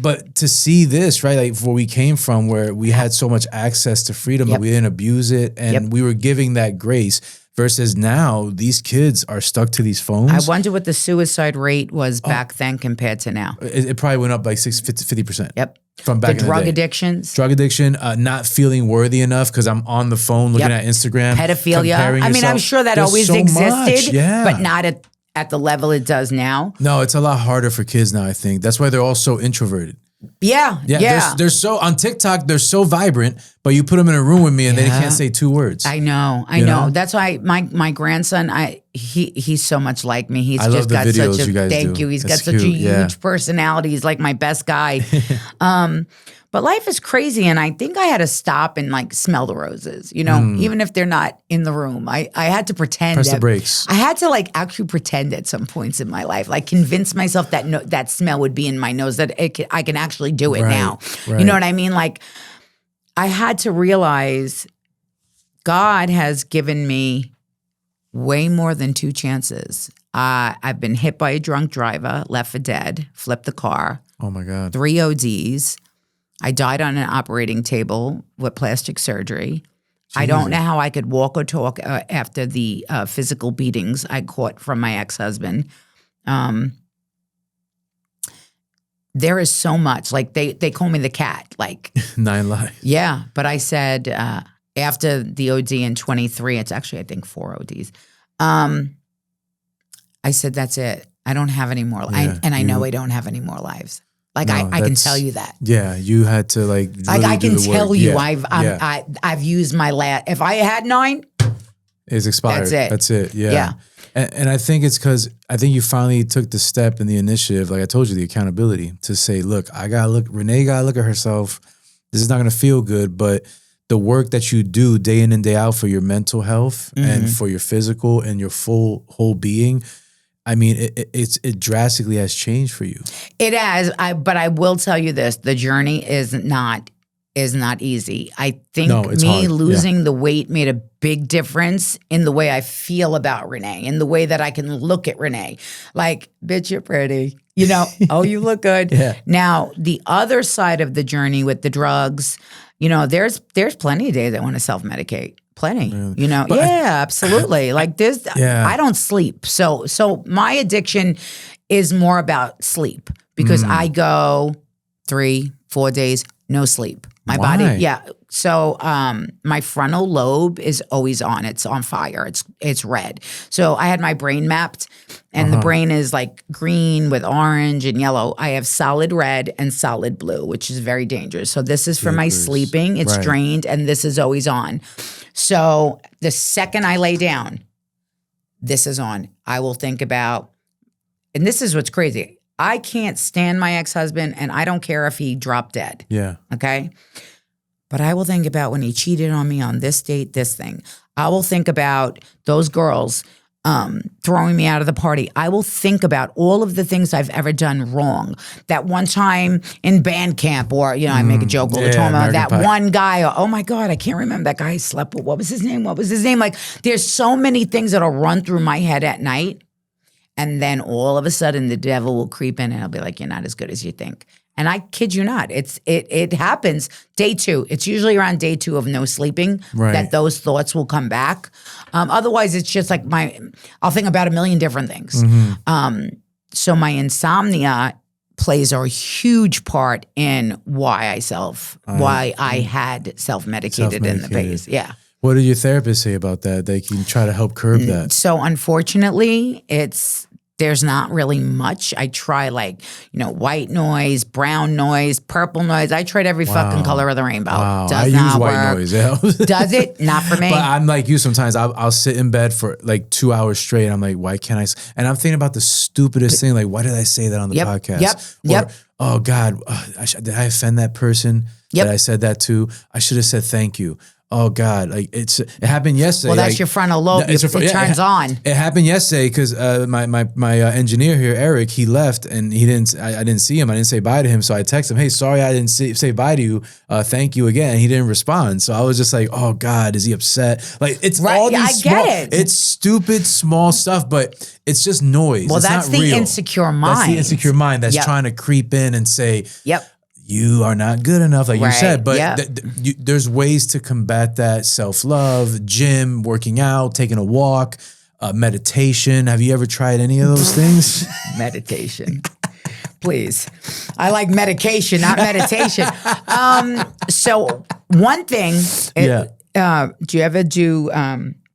But to see this, right, like where we came from, where we had so much access to freedom, but we didn't abuse it, and we were giving that grace. Versus now, these kids are stuck to these phones. I wonder what the suicide rate was back then compared to now. It probably went up like 50%. Yep. From back in the drug day. addictions. Drug addiction, not feeling worthy enough because I'm on the phone looking at Instagram. Pedophilia. comparing I mean, I'm yourself. sure that There's always so existed, much, yeah. but not at the level it does now. No, it's a lot harder for kids now, I think. That's why they're all so introverted. Yeah. They're so on TikTok. They're so vibrant, but you put them in a room with me and they can't say 2 words. I know. know? That's why my grandson, he's so much like me. He's I love just the got videos such a you guys thank do. you. He's That's got such a cute, yeah. huge personality. He's like my best guy. But life is crazy, and I think I had to stop and like smell the roses. Even if they're not in the room, I had to pretend. Press the brakes. I had to like actually pretend at some points in my life, like convince myself that that smell would be in my nose, that I can actually do it now. Right. You know what I mean? Like I had to realize God has given me way more than 2 chances. I've been hit by a drunk driver, left for dead, flipped the car, Oh my God. 3 ODs. I died on an operating table with plastic surgery. I don't know how I could walk or talk after the physical beatings I caught from my ex-husband. There is so much. Like they call me the cat. Like 9 lives. yeah, but I said after the OD in 23, it's actually I think 4 ODs. I said that's it. I don't have any more. I know I don't have any more lives. Like I can tell you that. Yeah, you had to like. Really Like I do can the tell work. you, Yeah. I've used my last. If I had 9, It's expired. That's it. Yeah. Yeah. And I think it's because I think you finally took the step and the initiative, like I told you, the accountability to say, look, Renee gotta look at herself. This is not gonna feel good, but the work that you do day in and day out for your mental health and for your physical and your whole being, I mean, it drastically has changed for you. It has. But I will tell you this: the journey is not easy. I think it's hard. losing the weight made a big difference in the way I feel about Renee, in the way that I can look at Renee. Like, bitch, you're pretty. Oh, you look good. Yeah. Now, the other side of the journey with the drugs, there's plenty of days I want to self-medicate. Plenty, But absolutely. Like this, Yeah. I don't sleep. So my addiction is more about sleep because I go 3-4 days, no sleep. My Why? body, yeah. So my frontal lobe is always on. It's on fire. It's red. So I had my brain mapped, and the brain is like green with orange and yellow. I have solid red and solid blue, which is very dangerous. So this is for my sleeping. It's drained, and this is always on. So the second I lay down, this is on. I will think about, and this is what's crazy. I can't stand my ex-husband, and I don't care if he dropped dead. Yeah. Okay? But I will think about when he cheated on me on this date, this thing. I will think about those girls throwing me out of the party. I will think about all of the things I've ever done wrong. That one time in band camp, or, I make a joke all the time about that one guy. Oh my God, I can't remember that guy I slept with. What was his name? Like, there's so many things that'll run through my head at night. And then all of a sudden the devil will creep in and he'll be like, you're not as good as you think. And I kid you not, it happens day 2. It's usually around day 2 of no sleeping that those thoughts will come back. Otherwise, it's just like I'll think about a million different things. So my insomnia plays a huge part in why I had self-medicated in the past. Yeah. What did your therapist say about that? They can try to help curb that. So unfortunately, there's not really much. I try white noise, brown noise, purple noise. I tried every fucking color of the rainbow. Wow. Does I not use work. white noise. Does it? Not for me. But I'm like you sometimes. I'll sit in bed for like 2 hours straight. And I'm like, why can't I? And I'm thinking about the stupidest thing. Like, why did I say that on the podcast? Yep. Oh God, did I offend that person that I said that to? I should have said thank you. Oh God, like it happened yesterday. Well, that's your frontal lobe. It turns on. It happened yesterday because my engineer here, Eric, he left and he didn't. I didn't see him. I didn't say bye to him. So I texted him, "Hey, sorry, I didn't say bye to you. Thank you again." And he didn't respond. So I was just like, "Oh God, is he upset?" Like it's all these small. It's stupid small stuff, but it's just noise. Well, it's that's not the real. insecure mind. That's the insecure mind that's trying to creep in and say, "Yep." You are not good enough, like you said. But there's ways to combat that: self-love, gym, working out, taking a walk, meditation. Have you ever tried any of those things? Meditation. Please. I like medication, not meditation. So one thing, do you ever do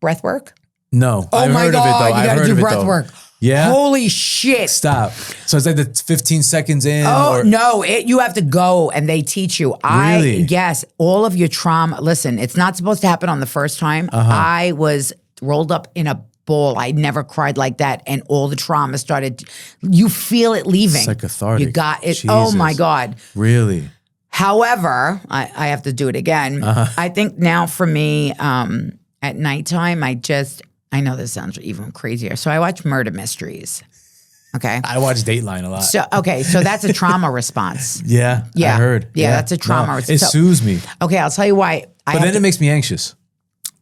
breath work? No. Oh my God, you got to do breath work. Yeah. Holy shit. Stop. So it's like the 15 seconds in. Oh, no. You have to go and they teach you. Really? Yes. All of your trauma. Listen, it's not supposed to happen on the first time. I was rolled up in a ball. I never cried like that. And all the trauma started. You feel it leaving. It's like cathartic. You got it. Jesus. Oh my God. Really? However, I have to do it again. I think now for me, at nighttime, I know this sounds even crazier. So I watch murder mysteries. Okay. I watch Dateline a lot. So that's a trauma response. Yeah. I heard. Yeah, that's a trauma response. It soothes me. Okay, I'll tell you why. But then it makes me anxious.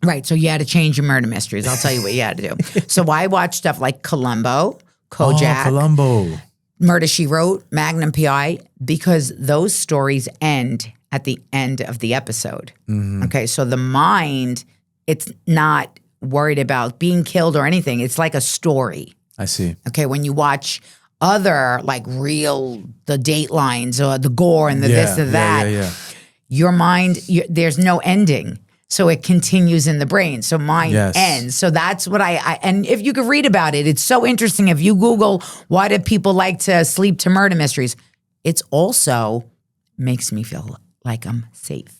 Right. So you had to change your murder mysteries. I'll tell you what you had to do. So I watch stuff like Columbo, Kojak, Columbo, Murder, She Wrote, Magnum PI, because those stories end at the end of the episode. Okay. So the mind, it's not worried about being killed or anything. It's like a story. I see. Okay, when you watch other like the Datelines or the gore and the this or that, your mind, there's no ending. So it continues in the brain. So mine ends. So that's what and if you could read about it, it's so interesting. If you Google, why do people like to sleep to murder mysteries? It's also makes me feel like I'm safe,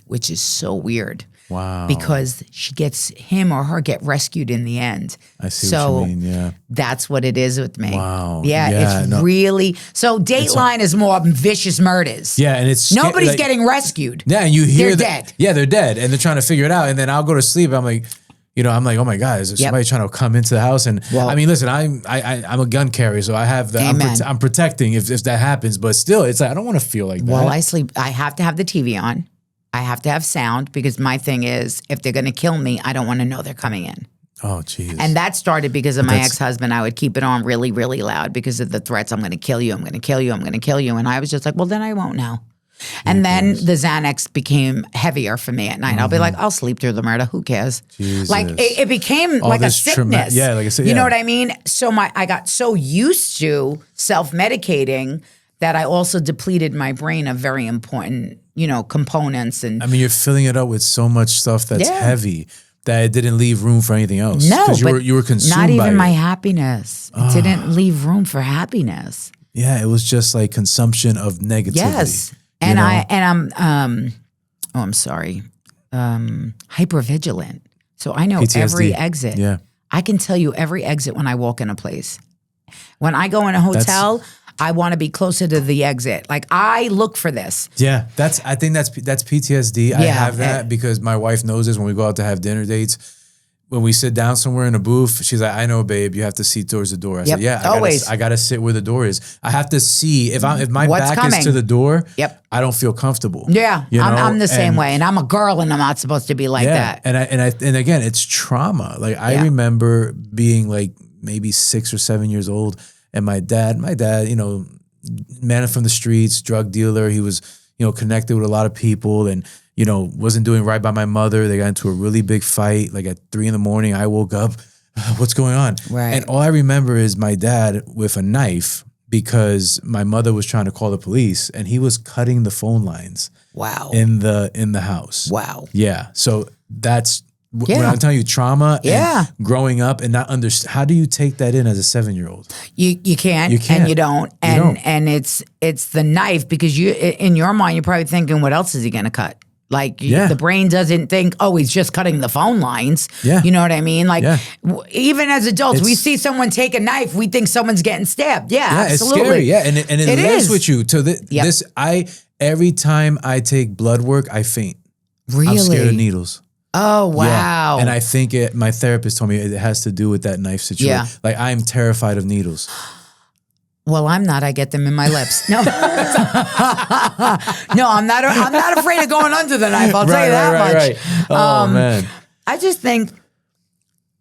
which is so weird. Wow. Because him or her get rescued in the end. I see what you mean, yeah. That's what it is with me. Wow. Yeah, it's really, so Dateline is more vicious murders. Yeah, and it's nobody's getting rescued. Yeah, and you hear they're dead. Yeah, they're dead, and they're trying to figure it out. And then I'll go to sleep. I'm like, oh my God, is there somebody trying to come into the house? And I mean, listen, I'm a gun carrier, so I have I'm protecting if that happens. But still, it's like I don't want to feel like that. Well, I have to have the TV on. I have to have sound because my thing is, if they're going to kill me, I don't want to know they're coming in. Oh, jeez. And that started because of my ex-husband. I would keep it on really, really loud because of the threats. I'm going to kill you. I'm going to kill you. I'm going to kill you. And I was just like, well, then I won't now. And then the Xanax became heavier for me at night. I'll be like, I'll sleep through the murder. Who cares? Jesus. Like it became like a sickness. Like I said, you know what I mean? So I got so used to self-medicating that I also depleted my brain of very important, components. And I mean, you're filling it up with so much stuff that's heavy that it didn't leave room for anything else. No, because you were consumed not even by my it. happiness. It didn't leave room for happiness. Yeah, it was just like consumption of negativity. Yes. And I'm sorry, hypervigilant. So I know PTSD. every exit. Yeah. I can tell you every exit when I walk in a place. When I go in a hotel, I want to be closer to the exit. Like I look for this. Yeah, I think that's PTSD. I have that because my wife knows this when we go out to have dinner dates. When we sit down somewhere in a booth, she's like, "I know, babe, you have to see towards the door." I said, "Yeah, always. I gotta sit where the door is. I have to see if my What's back coming. is to the door. Yep. I don't feel comfortable. Yeah, you know? I'm the same way, and I'm a girl, and I'm not supposed to be like that. And again, it's trauma. Like I remember being like maybe 6 or 7 years old, and my dad, man from the streets, drug dealer. He was, connected with a lot of people and, wasn't doing right by my mother. They got into a really big fight. Like at 3 a.m, I woke up, what's going on? Right. And all I remember is my dad with a knife because my mother was trying to call the police and he was cutting the phone lines. Wow. In the house. Wow. Yeah. So that's when I'm telling you trauma and growing up and not understand, how do you take that in as a 7-year-old? You can't and you don't. And it's the knife because you in your mind you're probably thinking, what else is he gonna cut? Like the brain doesn't think, oh, he's just cutting the phone lines. Yeah. You know what I mean? Like even as adults, we see someone take a knife, we think someone's getting stabbed. Yeah, absolutely. It's scary. Yeah, and it lives with you. So Yep. Every time I take blood work, I faint. Really? I'm scared of needles. Oh, wow. Yeah. And I think my therapist told me it has to do with that knife situation. Yeah. Like I'm terrified of needles. Well, I'm not. I get them in my lips. No, no, I'm not. I'm not afraid of going under the knife. I'll tell you that much. Right. Oh man. I just think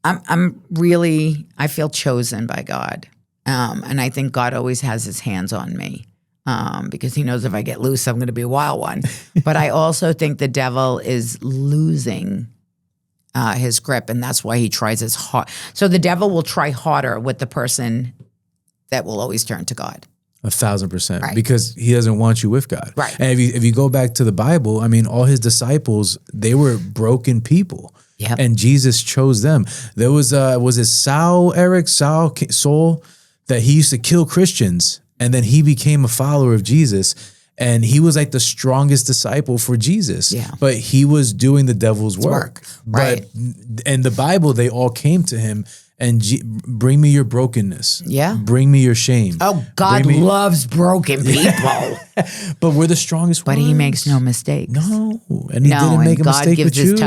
I'm really. I feel chosen by God, and I think God always has His hands on me because He knows if I get loose, I'm going to be a wild one. But I also think the devil is losing his grip, and that's why he tries his hard. So the devil will try harder with the person that will always turn to God. 1,000%. Right. Because he doesn't want you with God. Right. And if you go back to the Bible, I mean, all his disciples, they were broken people. Yep. And Jesus chose them. There was it Saul, that he used to kill Christians. And then he became a follower of Jesus. And he was like the strongest disciple for Jesus. Yeah. But he was doing the devil's work. Right. But in the Bible, they all came to him and bring me your brokenness. Yeah. Bring me your shame. Oh, God loves broken people. But we're the strongest ones. But he makes no mistakes. No. And he didn't make a God mistake gives with you. his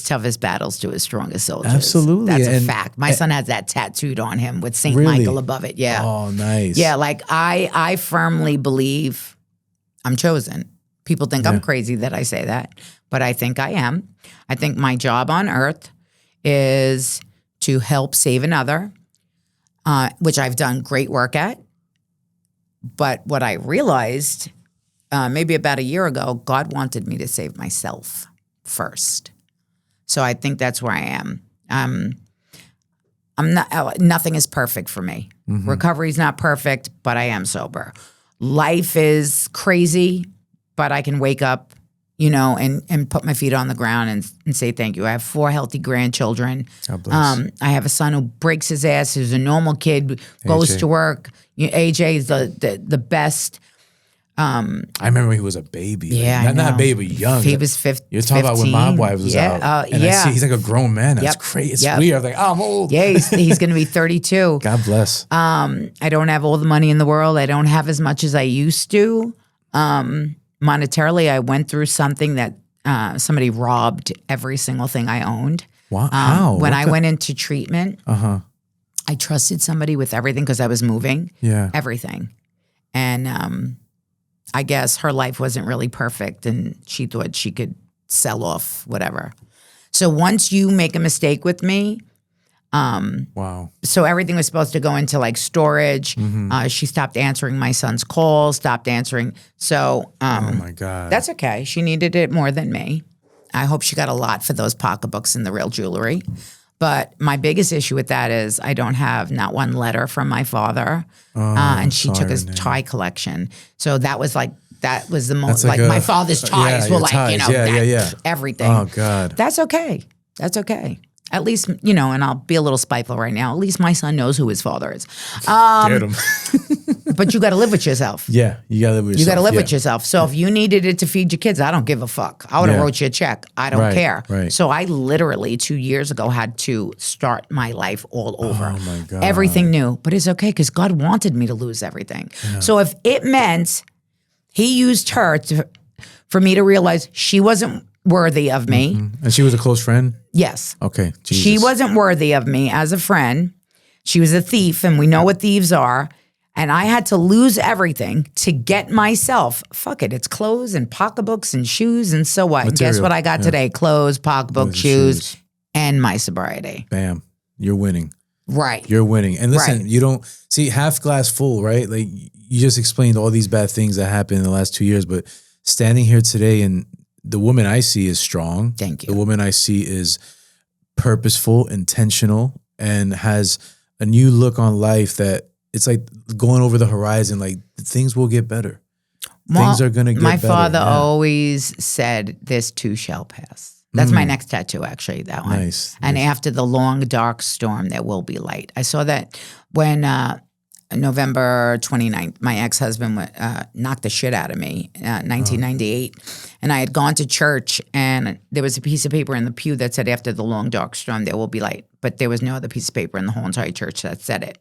toughest battles to his strongest soldiers. Absolutely. That's a And- fact. My son has that tattooed on him with St. Really? Michael above it. Yeah. Oh, nice. Yeah, like I firmly believe I'm chosen. People think I'm crazy that I say that, but I think I am. I think my job on earth is to help save another, which I've done great work at. But what I realized maybe about a year ago, God wanted me to save myself first. So I think that's where I am. I'm not. Nothing is perfect for me. Mm-hmm. Recovery's not perfect, but I am sober. Life is crazy, but I can wake up, and put my feet on the ground and say thank you. I have 4 healthy grandchildren. God bless. I have a son who breaks his ass, who's a normal kid, goes AJ. to work. AJ is the best. I remember when he was a baby. Yeah, I not a know. baby, young. He was 15. You're talking about when Mob Wives was out. And I see he's like a grown man. That's Yep. crazy. It's Yep. weird. I'm like, I'm old. Yeah, he's going to be 32. God bless. I don't have all the money in the world. I don't have as much as I used to. Monetarily, I went through something that somebody robbed every single thing I owned. Wow. How? When I went into treatment, I trusted somebody with everything because I was moving. Yeah. Everything. And I guess her life wasn't really perfect and she thought she could sell off whatever. So once you make a mistake with me, Wow. So everything was supposed to go into like storage. She stopped answering my son's calls, stopped answering. So Oh my God. that's okay. She needed it more than me. I hope she got a lot for those pocketbooks and the real jewelry. But my biggest issue with that is I don't have not one letter from my father. And she took his tie collection. So that was the most, like my father's ties were like, you know, everything. Oh God. That's okay. That's okay. At least, you know, and I'll be a little spiteful right now. At least my son knows who his father is. Get him. But you got to live with yourself. Yeah, you got to live with yourself. You got to live with yourself. So if you needed it to feed your kids, I don't give a fuck. I would have wrote you a check. I don't care. Right. So I literally 2 years ago had to start my life all over. Oh my God. Everything new. But it's okay because God wanted me to lose everything. Yeah. So if it meant he used her for me to realize she wasn't worthy of me. And she was a close friend? Yes. Okay. Jesus. She wasn't worthy of me as a friend. She was a thief, and we know what thieves are. And I had to lose everything to get myself. Fuck it. It's clothes and pocketbooks and shoes and so what? And guess what I got today? Clothes, pocketbook, shoes, and my sobriety. Bam. You're winning. Right. You're winning. And listen, you don't see half glass full, right? Like you just explained all these bad things that happened in the last 2 years, but standing here today and the woman I see is strong. Thank you. The woman I see is purposeful, intentional, and has a new look on life that it's like going over the horizon. Like things will get better. Well, things are going to get better. My father always said, this too shall pass. That's my next tattoo, actually, that one. Nice. And after the long, dark storm, there will be light. I saw that when November 29th, my ex-husband knocked the shit out of me, 1998. And I had gone to church, and there was a piece of paper in the pew that said, after the long, dark storm, there will be light. But there was no other piece of paper in the whole entire church that said it.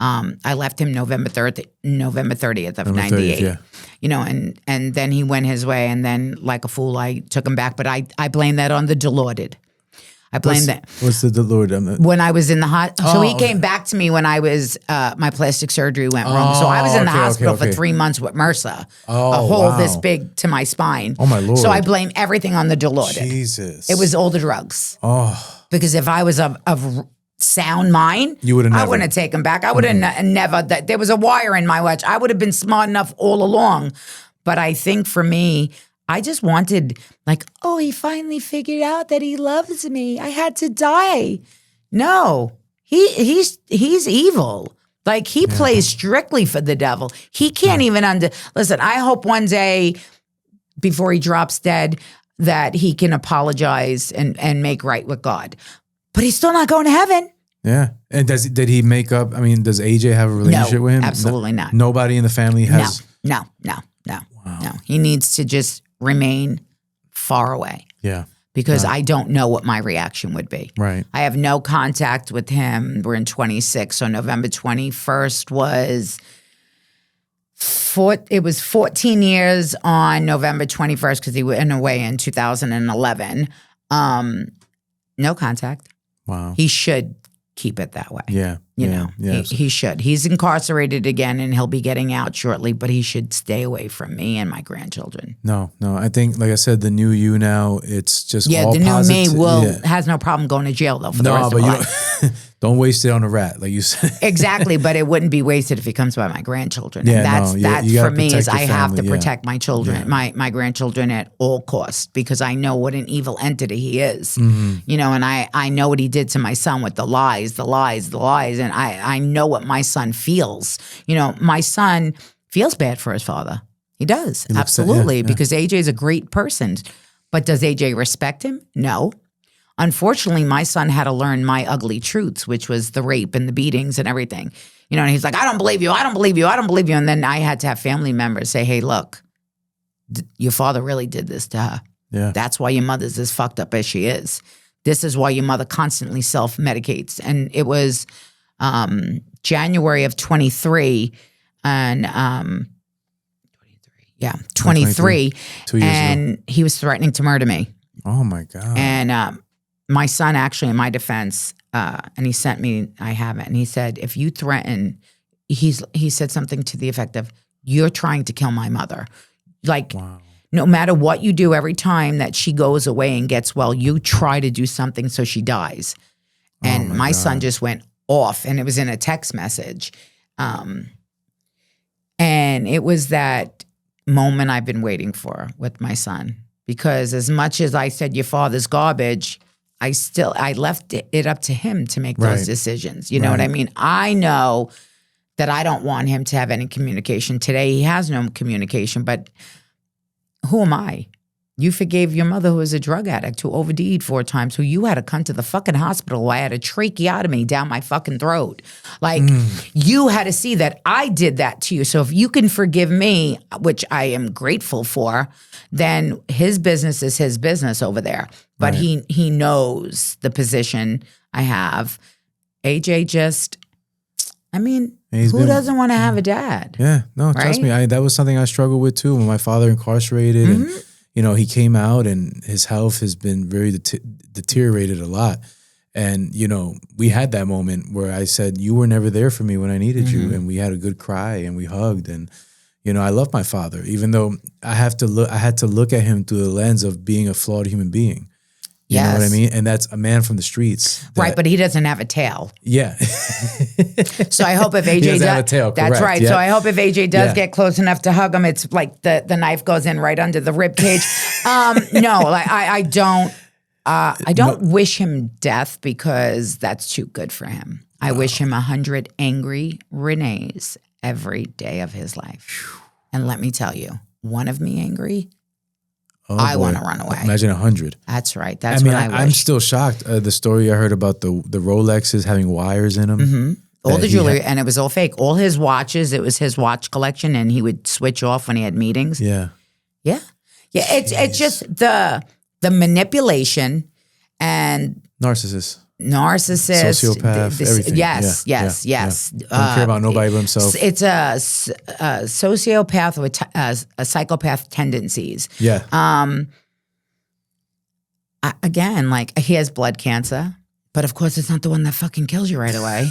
I left him November 30th of 98. Yeah. You know, and then he went his way, and then like a fool, I took him back. But I blame that on the Delorded. I blame that. What's the Lord? When I was in the so he came back to me when I was my plastic surgery went wrong. So I was in the hospital for 3 months with MRSA, a hole this big to my spine. Oh my Lord! So I blame everything on the Delorded. Jesus, it was all the drugs. Oh, because if I was of sound mind, you would have. I wouldn't have taken back. I would have never. There was a wire in my watch. I would have been smart enough all along. But I think for me, I just wanted, like, oh, he finally figured out that he loves me. I had to die. No, he's evil. Like, he plays strictly for the devil. He can't even listen, I hope one day before he drops dead that he can apologize and make right with God. But he's still not going to heaven. Yeah. And did he make up? I mean, does AJ have a relationship with him? Absolutely not. Nobody in the family has? No. Wow. No. He needs to just remain far away. Yeah. Because I don't know what my reaction would be. Right. I have no contact with him. We're in 26. So November 21st was it was 14 years on November 21st because he went away in 2011. No contact. Wow. He should keep it that way. Yeah. You know, he should. He's incarcerated again and he'll be getting out shortly, but he should stay away from me and my grandchildren. No. I think, like I said, the new you now, it's just all the new positive. me has no problem going to jail though for the rest of life. Don't waste it on a rat, like you said. Exactly, but it wouldn't be wasted if he comes by my grandchildren. Yeah, and that's for me is I have to family, protect my children, my grandchildren at all costs because I know what an evil entity he is. Mm-hmm. You know, and I know what he did to my son with the lies, and I know what my son feels. You know, my son feels bad for his father. He does, absolutely, because AJ is a great person. But does AJ respect him? No. Unfortunately, my son had to learn my ugly truths, which was the rape and the beatings and everything. You know, and he's like, I don't believe you. And then I had to have family members say, hey, look, your father really did this to her. Yeah. That's why your mother's as fucked up as she is. This is why your mother constantly self-medicates. And it was January of 23 and 23. 2 years and ago. He was threatening to murder me. Oh my God. And my son actually, in my defense, and he sent me, I have it, and he said, if you threaten, he said something to the effect of, you're trying to kill my mother. Like, no matter what you do, every time that she goes away and gets well, you try to do something so she dies. And my son just went off, and it was in a text message. And it was that moment I've been waiting for with my son. Because as much as I said, your father's garbage, I left it up to him to make those decisions. You know what I mean? I know that I don't want him to have any communication. Today, he has no communication, but who am I? You forgave your mother, who was a drug addict, who OD'd 4 times, who you had to come to the fucking hospital. I had a tracheotomy down my fucking throat. Like, you had to see that I did that to you. So if you can forgive me, which I am grateful for, then his business is his business over there. But he knows the position I have. AJ just, I mean, who doesn't want to have a dad? Yeah, no, trust me. That was something I struggled with too when my father incarcerated and he came out and his health has been very deteriorated a lot. And, we had that moment where I said, you were never there for me when I needed you. And we had a good cry and we hugged. And, I love my father, even though I had to look at him through the lens of being a flawed human being. You know what I mean? And that's a man from the streets. Right, but he doesn't have a tail. Yeah. So I hope if AJ does have a tail, that's correct, right. yeah. So I hope if AJ does get close enough to hug him, it's like the knife goes in right under the rib cage. No, like I don't wish him death because that's too good for him. I wish him 100 angry Renees every day of his life. And let me tell you, one of me angry, I want to run away. Imagine 100. That's right. That's what I wish. I'm still shocked. The story I heard about the Rolexes having wires in them. All the jewelry, and it was all fake. All his watches, it was his watch collection, and he would switch off when he had meetings. Yeah. Yeah. Yeah. It's just the manipulation and Narcissist. Sociopath, everything. Yes. Don't care about nobody but himself. It's a sociopath with a psychopath tendencies. Yeah. Again, like he has blood cancer, but of course it's not the one that fucking kills you right away.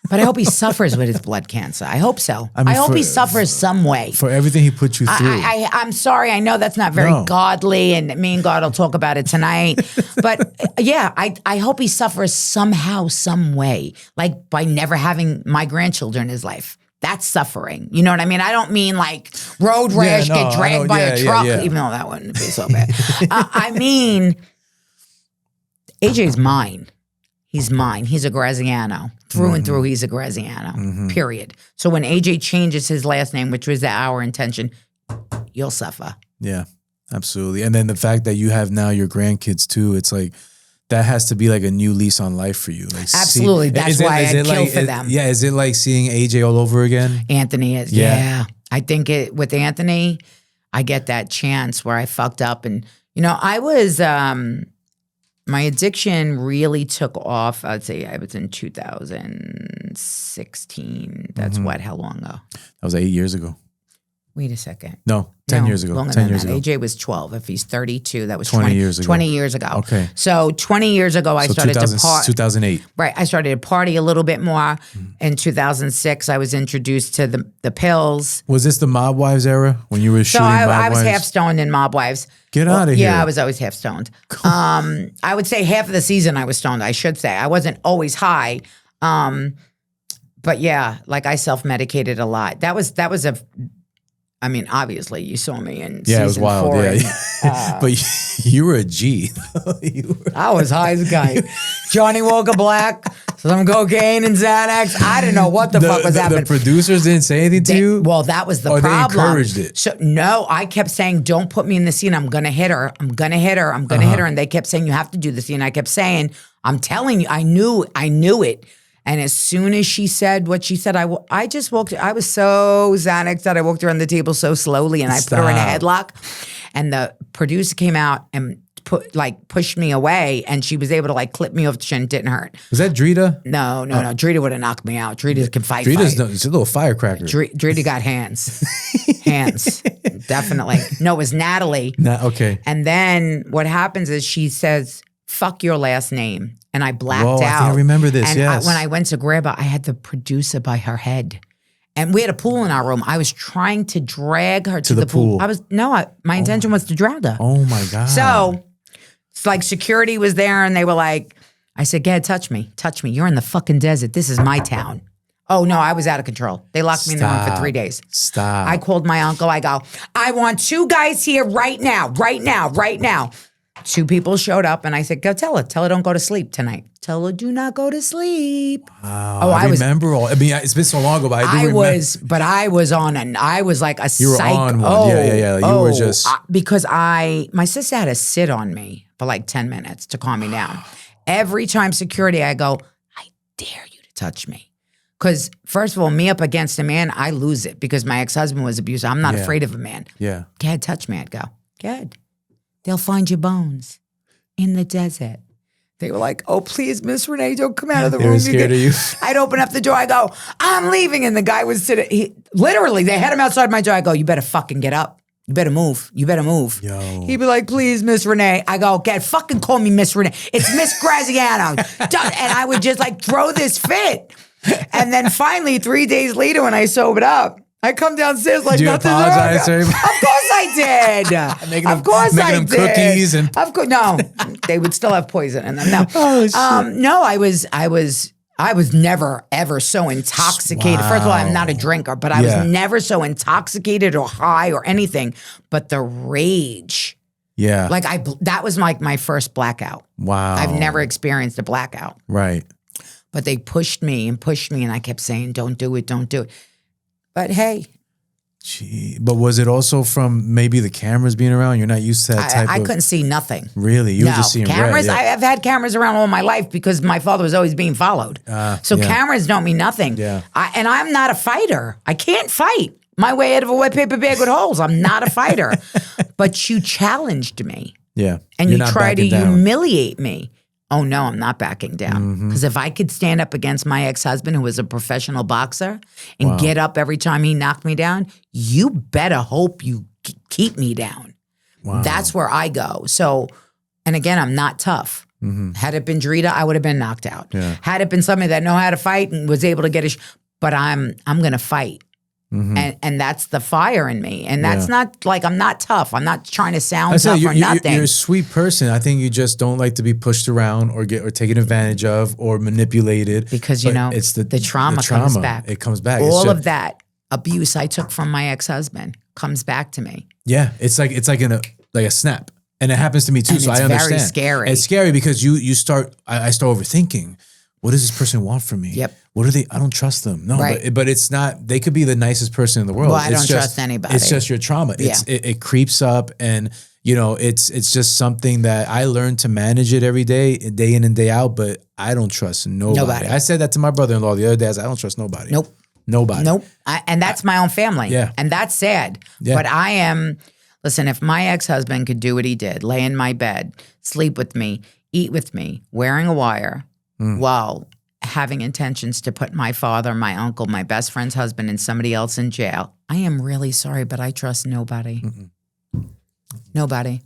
But I hope he suffers with his blood cancer. I hope so. I hope he suffers some way. For everything he put you through. I'm sorry. I know that's not very godly, and me and God will talk about it tonight. But yeah, I hope he suffers somehow, some way, like by never having my grandchildren in his life. That's suffering. You know what I mean? I don't mean like road rash, get dragged by a truck, even though that wouldn't be so bad. I mean, AJ's mine. He's mine. He's a Graziano. Through and through, he's a Graziano, period. So when AJ changes his last name, which was our intention, you'll suffer. Yeah, absolutely. And then the fact that you have now your grandkids too, it's like, that has to be like a new lease on life for you. Like, absolutely. That's why I'd kill for them. Yeah, is it like seeing AJ all over again? Anthony is, yeah. I think with Anthony, I get that chance where I fucked up. And, I was... my addiction really took off. I'd say I was in 2016. That's how long ago? That was 8 years ago. Wait a second. No, 10 years ago. 10 years ago. AJ was 12. If he's 32, that was 20 years ago. 20 years ago. Okay. So 20 years ago, I started to party. 2008. Right. I started to party a little bit more. In 2006, I was introduced to the pills. Was this the Mob Wives era when you were shooting Mob Wives? I was half stoned in Mob Wives. Get out of here. Yeah, I was always half stoned. I would say half of the season I was stoned, I should say. I wasn't always high. But yeah, like I self-medicated a lot. That was obviously you saw me in season 4. Yeah, it was wild. But you were a G. I was high as a kite. Johnny Walker Black, some cocaine and Xanax. I didn't know what the fuck was happening. The producers didn't say anything to you? Well, that was the problem. They encouraged it. So no, I kept saying, don't put me in the scene. I'm going to hit her. I'm going to hit her. I'm going to hit her. And they kept saying, you have to do the scene. I kept saying, I'm telling you, I knew it. And as soon as she said what she said, I just walked. I was so Xanax that I walked around the table so slowly, and I put her in a headlock. And the producer came out and pushed me away, and she was able to clip me off the chin. It didn't hurt. Was that Drita? No. Drita would have knocked me out. Drita can fight. Drita's a little firecracker. Drita got hands. Hands. Definitely. No, it was Natalie. Okay. And then what happens is she says, fuck your last name. And I blacked out. I think I remember this, and yes. When I went to grab her, I had the producer by her head. And we had a pool in our room. I was trying to drag her to the pool. My intention was to drown her. Oh my God. So it's like security was there and they were like, I said, "Gad, touch me. Touch me. You're in the fucking desert. This is my town." Oh, no, I was out of control. They locked me in the room for 3 days. Stop. I called my uncle. I go, "I want 2 guys here right now, right now, right now." 2 people showed up, and I said, "Go tell her. Tell her don't go to sleep tonight. Tell her do not go to sleep." Wow. Oh, I remember all. I mean, it's been so long ago, but I remember. I was like a You were psycho. on one. Yeah. You were just. Because my sister had to sit on me for like 10 minutes to calm me down. Every time security, I go, "I dare you to touch me." Because first of all, me up against a man, I lose it because my ex-husband was abusive. I'm not afraid of a man. Yeah. Gad, touch me. I'd go, "Gad, they'll find your bones in the desert." They were like, "Oh, please, Miss Renee, don't come out of the room." They were scared of you. I'd open up the door. I go, "I'm leaving." And the guy would sit. Literally, they had him outside my door. I go, "You better fucking get up. You better move. You better move." Yo. He'd be like, "Please, Miss Renee." I go, "Gad, fucking call me Miss Renee. It's Miss Graziano." And I would just like throw this fit. And then finally, 3 days later, when I sobered up, I come downstairs like nothing. Did you apologize to everybody? Of course I did. Making of course making I them did. cookies and Of course, no, they would still have poison in them. No, Oh, shit. no, I was never ever so intoxicated. First of all, I'm not a drinker, but I was never so intoxicated or high or anything. But the rage, like that was like my first blackout. Wow. I've never experienced a blackout. Right. But they pushed me, and I kept saying, "Don't do it, don't do it." But hey. Gee. But was it also from maybe the cameras being around? You're not used to that type of... I couldn't see nothing. Really? You were just seeing cameras. red. Yeah. I've had cameras around all my life because my father was always being followed. Cameras don't mean nothing. Yeah. And I'm not a fighter. I can't fight my way out of a wet paper bag with holes. I'm not a fighter. But you challenged me. Yeah. And You're you not try to backing down. humiliate me. Oh, no, I'm not backing down. Because if I could stand up against my ex-husband, who was a professional boxer, and get up every time he knocked me down, you better hope you keep me down. Wow. That's where I go. So, and again, I'm not tough. Had it been Drita, I would have been knocked out. Yeah. Had it been somebody that know how to fight and was able to get but I'm going to fight. And that's the fire in me. And that's not like, I'm not tough. I'm not trying to sound tough or nothing. You're a sweet person. I think you just don't like to be pushed around or taken advantage of or manipulated. Because, you know, it's the trauma comes back. It comes back. All of that abuse I took from my ex-husband comes back to me. Yeah. It's like a snap. And it happens to me too. And so it's I understand. very scary. It's scary because I start overthinking. What does this person want from me? Yep. What are they? I don't trust them. No, right. but it's not. They could be the nicest person in the world. Well, I don't trust anybody. It's just your trauma. It creeps up, and you know, it's just something that I learned to manage it every day, day in and day out. But I don't trust nobody. I said that to my brother-in-law the other day. I said, I don't trust nobody. Nope. Nobody. Nope. And that's my own family. Yeah. And that's sad. Yeah. But I am. Listen, if my ex-husband could do what he did, lay in my bed, sleep with me, eat with me, wearing a wire, while having intentions to put my father, my uncle, my best friend's husband, and somebody else in jail, I am really sorry, but I trust nobody. Nobody.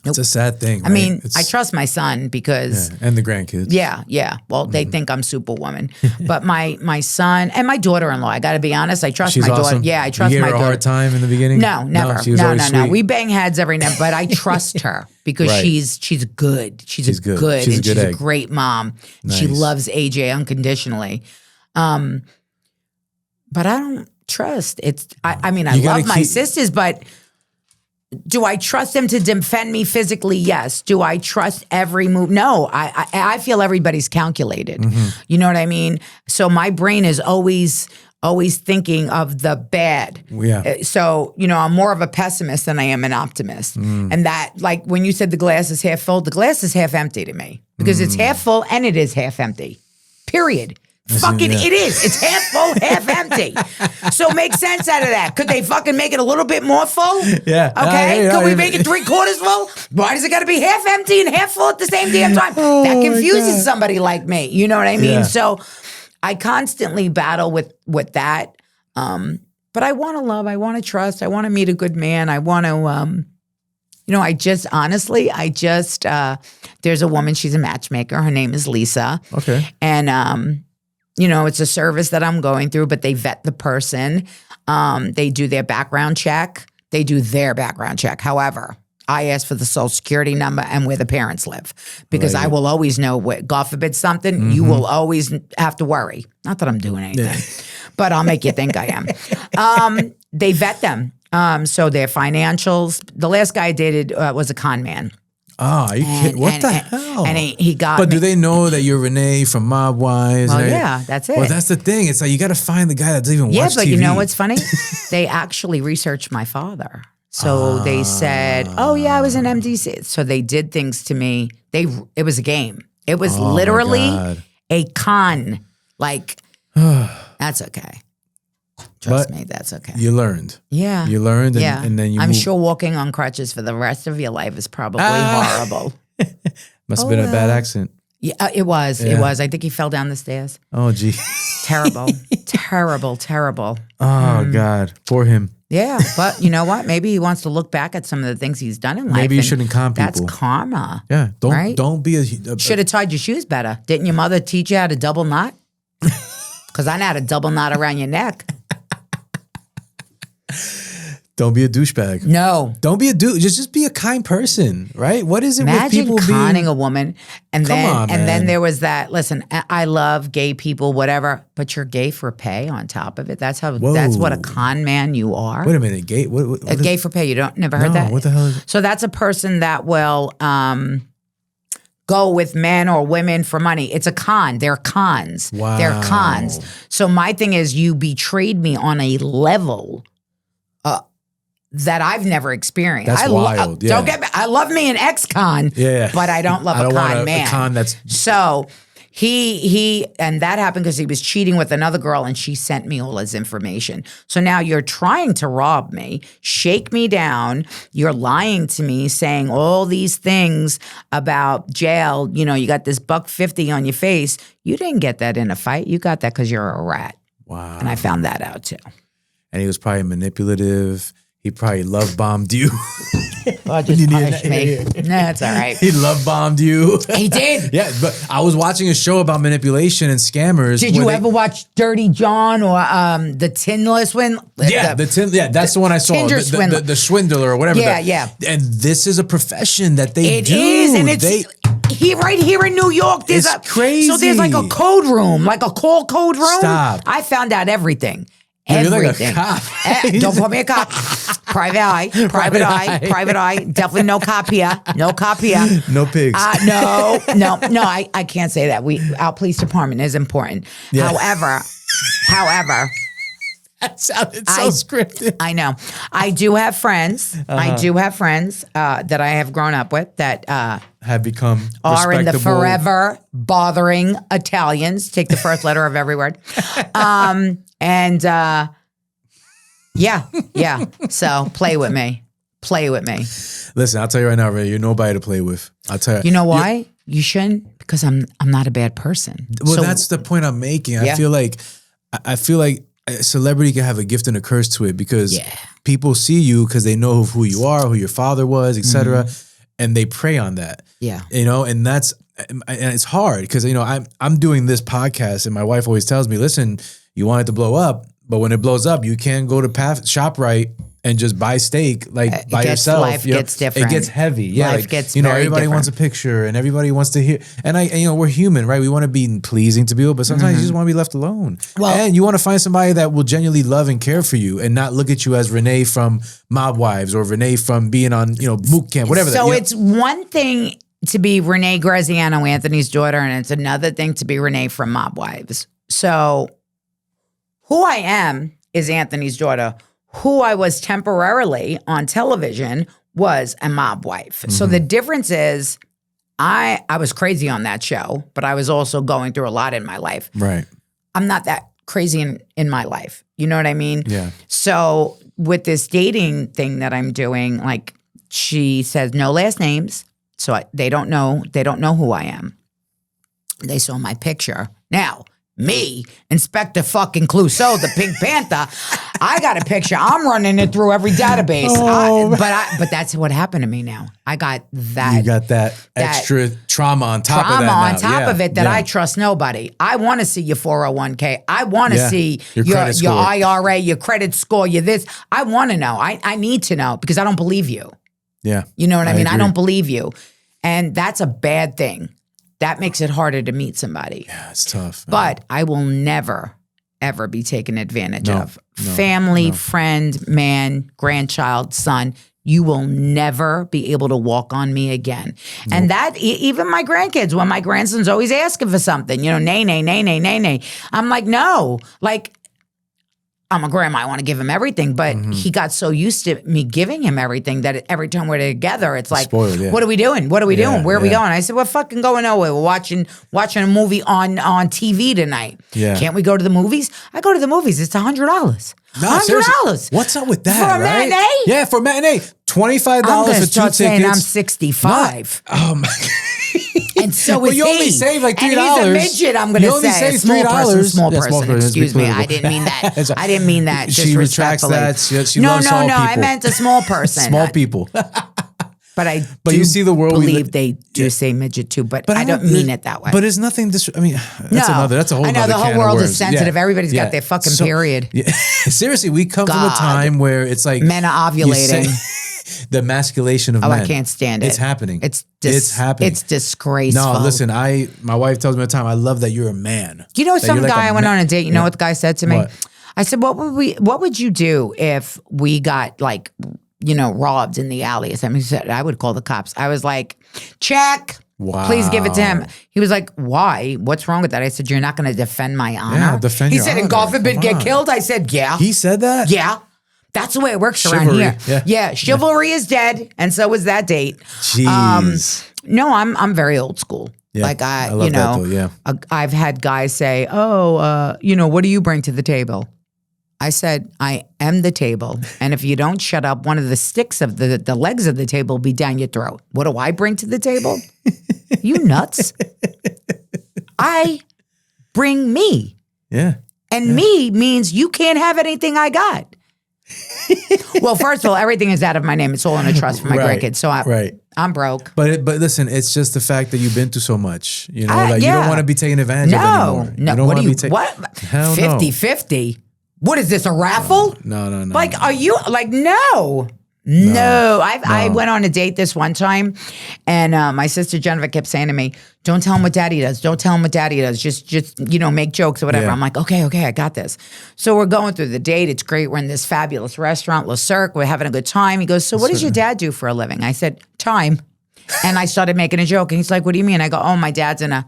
It's a sad thing. Right? I mean, I trust my son because... Yeah, and the grandkids. Yeah. Well, they think I'm Superwoman. But my son and my daughter-in-law, I got to be honest, I trust She's my daughter. awesome. Yeah, I trust you gave my her daughter. a hard time in the beginning? No, never. She was always No. sweet? We bang heads every now, but I trust her because Right. she's good. She's good. good. She's a and good she's egg. a great mom. Nice. She loves AJ unconditionally. But I don't trust. I mean, I You gotta love my keep- sisters, but do I trust them to defend me physically? Yes. Do I trust every move? No. I feel everybody's calculated. You know what I mean? So my brain is always thinking of the bad. Yeah. So, you know, I'm more of a pessimist than I am an optimist. And that, like when you said the glass is half full, the glass is half empty to me because it's half full and it is half empty. Period. Fucking, yeah. it is. It's half full, half empty. So make sense out of that. Could they fucking make it a little bit more full? Yeah. Okay. Yeah, Could we yeah. make it 3/4 full? Why does it got to be half empty and half full at the same damn time? That confuses somebody like me. You know what I mean? Yeah. So I constantly battle with that. But I want to love. I want to trust. I want to meet a good man. I want to. You know, there's a woman, she's a matchmaker. Her name is Lisa. Okay. And, you know, it's a service that I'm going through, but they vet the person. They do their background check. However, I ask for the social security number and where the parents live because I will always know what, God forbid something, you will always have to worry. Not that I'm doing anything, but I'll make you think I am. They vet them. So their financials. The last guy I dated was a con man. Oh, are you kidding? What the hell? And he got But me. do they know that you're Renee from Mob Wives? Well, yeah, that's it. Well, that's the thing. It's like you got to find the guy that doesn't even Yeah, watch but TV. you know what's funny? They actually researched my father. So they said, "Oh yeah, I was in MDC." So they did things to me. It was a game. It was literally a con. Like that's okay. Trust me, that's okay. You learned. Yeah, you learned. And then you. I'm moved. sure walking on crutches for the rest of your life is probably horrible. Must have been a bad accident. Yeah, it was. Yeah. It was. I think he fell down the stairs. Oh, gee. Terrible, terrible. Oh God, poor him. Yeah, but you know what? Maybe he wants to look back at some of the things he's done in life. Maybe you shouldn't con people. That's karma. Yeah, right? don't be a Should have tied your shoes better. Didn't your mother teach you how to double knot? Because I know how to double knot around your neck. Don't be a douchebag. No. Don't be a douche. Just be a kind person, right? What is it Imagine with people conning being a woman and then there was that, listen, I love gay people, whatever, but you're gay for pay on top of it. That's what a con man you are. Wait a minute, gay? What Gay for pay. You never heard that? What the hell is it? So that's a person that will go with men or women for money. It's a con. They're cons. Wow. They're cons. So my thing is you betrayed me on a level that I've never experienced. That's wild. Yeah. Don't get me. I love me an ex-con, but I don't love a con man. A con that's so he and that happened because he was cheating with another girl and she sent me all his information. So now you're trying to rob me, shake me down. You're lying to me, saying all these things about jail. You know, you got this $150 on your face. You didn't get that in a fight. You got that because you're a rat. wow. And I found that out too. And he was probably manipulative. He probably love bombed you. Well, just punish me. No, it's all right. He love bombed you. He did. Yeah, but I was watching a show about manipulation and scammers. Did you ever watch Dirty John or the Tindler Swindler? Yeah, that's the one I saw. Tinder swindler. The swindler or whatever. Yeah. And this is a profession that they do. It is, and it's right here in New York. There's It's crazy. So there's like a code room, like a call code room. Stop. I found out everything. You're like a Everything. cop. Don't call me a cop. Private eye. Definitely no cop here. No cop here. No pigs. No. I can't say that. Our police department is important. Yeah. However. That sounded so scripted. I know. I do have friends. I do have friends that I have grown up with that have become are in the respectable. forever bothering Italians. Take the first letter of every word. Yeah. So play with me. Listen, I'll tell you right now, Ray, you're nobody to play with. I'll tell you. You know why? You shouldn't? Because I'm not a bad person. Well, So- that's the point I'm making. Yeah. I feel like a celebrity can have a gift and a curse to it because people see you because they know who you are, who your father was, etc., and they prey on that. Yeah. You know, and it's hard because, you know, I'm doing this podcast and my wife always tells me, listen, you want it to blow up, but when it blows up, you can't go to ShopRite and just buy steak by yourself. Life gets different. It gets heavy. Yeah. Life gets you know, very everybody different. wants a picture and everybody wants to hear. And you know, we're human, right? We want to be pleasing to people, but sometimes you just want to be left alone. Well- and you want to find somebody that will genuinely love and care for you and not look at you as Renee from Mob Wives or Renee from being on, you know, boot camp, whatever. So it's one thing to be Renee Graziano, Anthony's daughter, and it's another thing to be Renee from Mob Wives. So who I am is Anthony's daughter. Who I was temporarily on television was a mob wife. So the difference is I was crazy on that show, but I was also going through a lot in my life. Right. I'm not that crazy in my life. You know what I mean? Yeah. So with this dating thing that I'm doing, like she says no last names. So they don't know who I am. They saw my picture. Now, me, Inspector fucking Clouseau, the Pink Panther, I got a picture. I'm running it through every database. But that's what happened to me now. I got that. You got that extra trauma on top of that now. On top of it that I trust nobody. I want to see your 401k. I want to see your IRA, your credit score, your this. I want to know. I need to know because I don't believe you. Yeah. You know what I mean? I agree. don't believe you. And that's a bad thing. That makes it harder to meet somebody. Yeah, it's tough. Man. But I will never, ever be taken advantage of. No, Family, friend, man, grandchild, son, you will never be able to walk on me again. And that, even my grandkids, when my grandson's always asking for something, you know, nay, nay, nay, nay, nay, nay. I'm like, no, like, I'm a grandma. I want to give him everything. But he got so used to me giving him everything that every time we're together, it's like, Spoiled, yeah. what are we doing? What are we doing? Where are we yeah. going? I said, we're fucking going nowhere. We're watching a movie on TV tonight. Yeah. Can't we go to the movies? I go to the movies. It's $100. No, seriously. $100. What's up with that? For a right? matinee? Yeah, for a matinee. $25 I'm gonna for 2 start saying tickets. I'm 65. Oh my. And so Well, is you he. only save like $3. And he's a midget, I'm going to You only say. save Small person, $3. small Yeah, person. small person, Excuse be me. I political. didn't mean that. I didn't mean that. She retracts Disrespectfully. that. She no, loves no, all no. I people. meant a small person. Small people. But I But do you see the world we believe live- they do say midget too, but I I don't mean it that way. But it's nothing. I mean, that's a whole. I know nother the whole can of world is worms. sensitive. Yeah. Everybody's Yeah. got their fucking So- period. Yeah. Seriously, we come from a God. time where it's like Men are you say- ovulating. the emasculation of Oh, men. I can't stand it. It's happening. It's happening. It's disgraceful. No, listen. My wife tells me all the time, I love that you're a man. You know, That some you're like guy a I went man. on a date. You know what the guy said to me? What? I said, "What would you do if we got like, you know, robbed in the alley?" Or something. He said, "I would call the cops." I was like, "Check. Wow. Please give it to him." He was like, "Why? What's wrong with that?" I said, "You're not going to defend my honor." Yeah, defend He your said, "And honor. God forbid Come get on. killed." I said, "Yeah, He said that. yeah." That's the way it works around Chivalry, here. yeah. Chivalry is dead, and so is that date. Jeez. No, I'm very old school. Yeah, Like I love you know, that though, yeah. I've had guys say, "Oh, you know, what do you bring to the table?" I said, "I am the table, and if you don't shut up, one of the sticks of the legs of the table will be down your throat. What do I bring to the table? You nuts? I bring me, Yeah. and me means you can't have anything I got." Well, first of all, everything is out of my name. It's all in a trust for my Right, grandkids. So right. I'm broke. But listen, it's just the fact that you've been through so much. You know, like you yeah. don't want to be taken advantage of anymore. No. You don't What want do to you, be taken. what? Hell no. 50-50? What is this, a raffle? No. Like, are you, like, no. No. I went on a date this one time, and my sister Jennifer kept saying to me, "Don't tell him what daddy does. Don't tell him what daddy does. Just you know, make jokes or whatever." Yeah. I'm like, okay, I got this. So we're going through the date. It's great. We're in this fabulous restaurant, Le Cirque. We're having a good time. He goes, "So what does your dad do for a living?" I said, "Time." And I started making a joke. And he's like, "What do you mean?" I go, "Oh, my dad's in a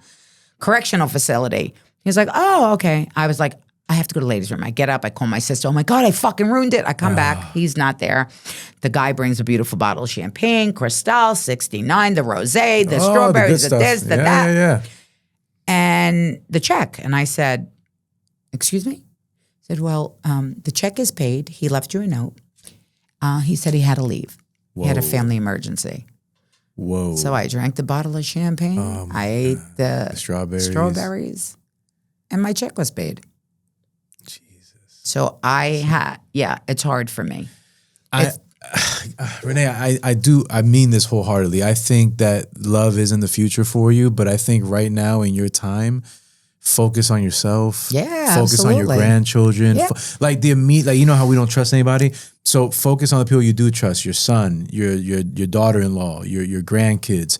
correctional facility." He's like, "Oh, okay." I was like, I have to go to the ladies' room. I get up, I call my sister. Oh my God, I fucking ruined it. I come back. He's not there. The guy brings a beautiful bottle of champagne, Cristal, 69, the rosé, the strawberries, the this, the that. Yeah. And the check. And I said, "Excuse me?" He said, "Well, the check is paid. He left you a note. He said he had to leave. He had a family emergency." Whoa. So I drank the bottle of champagne. I ate the strawberries, and my check was paid. So it's hard for me. Renee, I mean this wholeheartedly. I think that love is in the future for you, but I think right now in your time, focus on yourself. Yeah, focus on your absolutely. grandchildren. Yeah. Like you know how we don't trust anybody. So focus on the people you do trust. Your son, your daughter-in-law, your grandkids.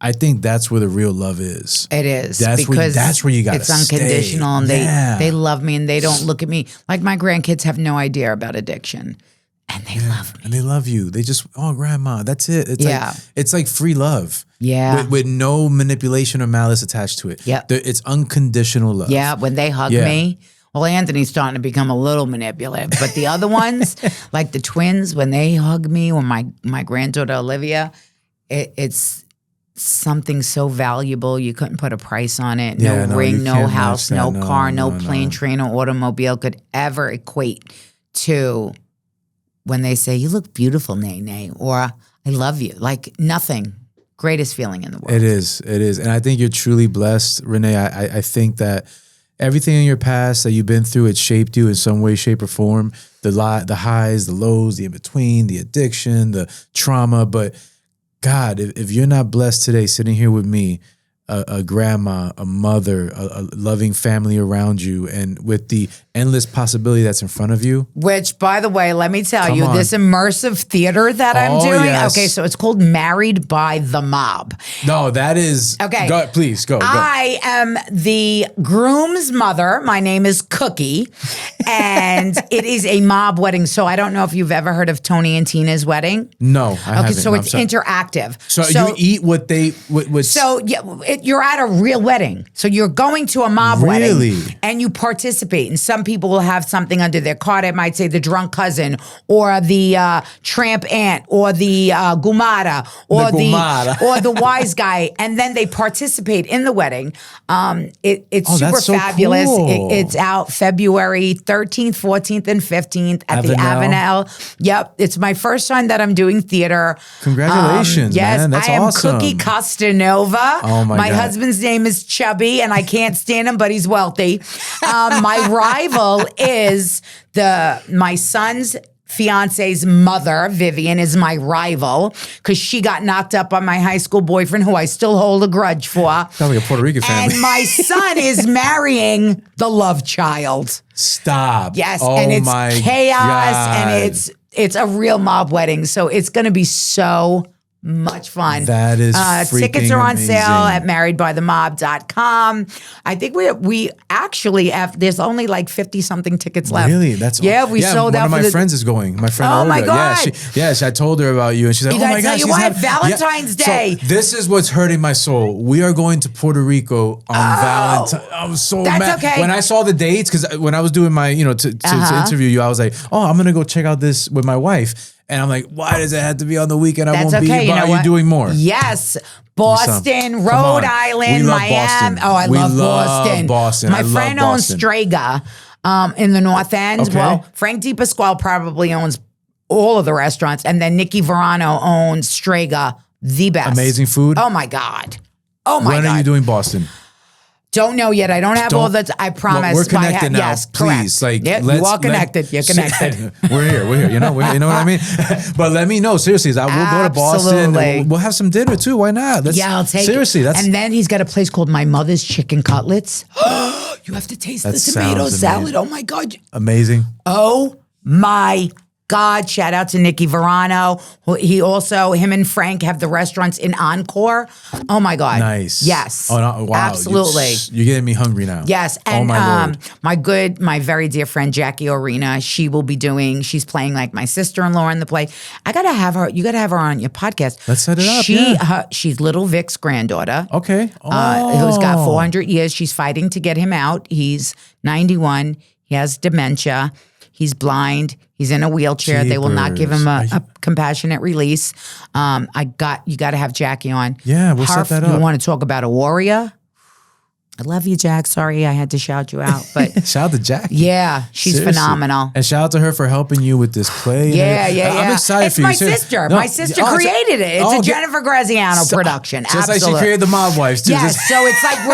I think that's where the real love is. It is. That's where you got to it's unconditional, stay. and they love me, and they don't look at me like my grandkids have no idea about addiction, and they love me. And they love you. They just, oh, grandma, that's it. It's like free love. Yeah. With no manipulation or malice attached to it. Yeah. It's unconditional love. Yeah, when they hug me. Well, Anthony's starting to become a little manipulative, but the other ones, like the twins, when they hug me, or my granddaughter Olivia, it's something so valuable you couldn't put a price on it. No ring, you no can't house, match that. no car, no plane, train, or automobile could ever equate to when they say, "You look beautiful, Nene," or "I love you." Like nothing. Greatest feeling in the world. It is. And I think you're truly blessed, Renee. I think that everything in your past that you've been through, it shaped you in some way, shape, or form. The highs, the lows, the in-between, the addiction, the trauma. But God, if you're not blessed today sitting here with me, a grandma, a mother, a loving family around you, and with the endless possibility that's in front of you. Which, by the way, let me tell you, on. this immersive theater that I'm doing. Yes. Okay, so it's called Married by the Mob. No, that is Okay. Please go. I am the groom's mother. My name is Cookie, and it is a mob wedding. So I don't know if you've ever heard of Tony and Tina's wedding. No, I haven't. So No, it's I'm sorry. interactive. So you eat what they what So yeah, you're at a real wedding. So you're going to a mob Really? wedding and you participate. And some people will have something under their card. It might say the drunk cousin or the tramp aunt or the gumara or or the wise guy. And then they participate in the wedding. It's super that's so fabulous. cool. It's out February 13th, 14th, and 15th at the Avenel. Avenel. Yep. It's my first time that I'm doing theater. Congratulations, Yes, man. That's I am awesome. Cookie Costanova. Oh, my God. husband's name is Chubby, and I can't stand him, but he's wealthy. My rival is my son's fiance's mother, Vivian, is my rival because she got knocked up on my high school boyfriend, who I still hold a grudge for. Sounds like a Puerto Rican family. And my son is marrying the love child. Stop. Yes, Oh and it's my chaos, God. and it's a real mob wedding, so it's going to be so much fun. That is tickets are on amazing. sale at marriedbythemob.com. I think we actually have, there's only like 50 something tickets left. Really? That's we sold out. One of my for friends is going. My friend Oh, Olga. my God. Yes, I told her about you, and she's like, You "Oh gotta my tell God, you she's what, having Valentine's Day. So this is what's hurting my soul. We are going to Puerto Rico on Valentine. I'm so That's mad. okay. When I saw the dates, because when I was doing my, to interview you, I was like, "Oh, I'm gonna go check out this with my wife." And I'm like, why does it have to be on the weekend? I That's won't okay. be. You But know are what? you doing more? Yes. Boston, Come Rhode on. Island, We love Miami. Boston. Oh, I We love love Boston. My I love friend owns Boston. Strega in the North End. Okay. Well, Frank DiPasquale probably owns all of the restaurants. And then Nikki Verano owns Strega, the best. Amazing food. Oh, my God. Oh, my When God. are you doing Boston? Don't know yet. I don't have all that. I promise. We're connected now. Yes, Please, correct. like, Yep, you are connected. You're connected. We're here. You know what I mean. But let me know seriously. We'll go to Boston. Absolutely. We'll have some dinner too. Why not? I'll take seriously. it. That's And then he's got a place called My Mother's Chicken Cutlets. You have to taste the tomato sounds salad. amazing. Oh my God. amazing. Oh my God. Shout out to Nikki Verano. Him and Frank have the restaurants in Encore. Oh my God. Nice. Yes. Oh no, wow. Absolutely. You're getting me hungry now. Yes, Oh and my Lord. my very dear friend Jackie Orena, she's playing like my sister-in-law in the play. You gotta have her on your podcast. Let's set it up, She's Little Vic's granddaughter. Okay. Who's got 400 years. She's fighting to get him out. He's 91. He has dementia. He's blind. He's in a wheelchair. They will not give him a compassionate release. You got to have Jackie on. Yeah, we'll set that up. You want to talk about a warrior? I love you, Jack. Sorry I had to shout you out, but Shout out to Jackie. yeah, she's Seriously. phenomenal. And shout out to her for helping you with this play. Yeah. I'm excited It's for you. my Seriously. sister. No, My sister oh, created it. It's oh, a okay. Jennifer Graziano production. Just like Absolutely. she created the Mob Wives too. Yes, so it's like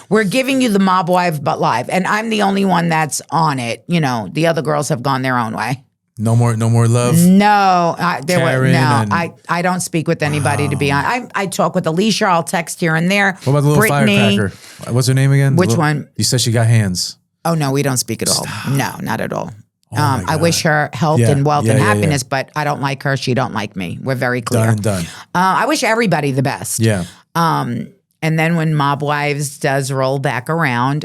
we're giving you the Mob Wives but live, and I'm the only one that's on it. The other girls have gone their own way. No more love. No, Karen and- I don't speak with anybody to be on. I talk with Alicia. I'll text here and there. What about the little Brittany. firecracker? What's her name again? Which one? You said she got hands. Oh no, we don't speak at all. No, not at all. my I wish her health Yeah, and wealth yeah, and yeah, happiness, but I don't like her. She don't like me. We're very clear. Done and done. I wish everybody the best. Yeah. And then when Mob Wives does roll back around,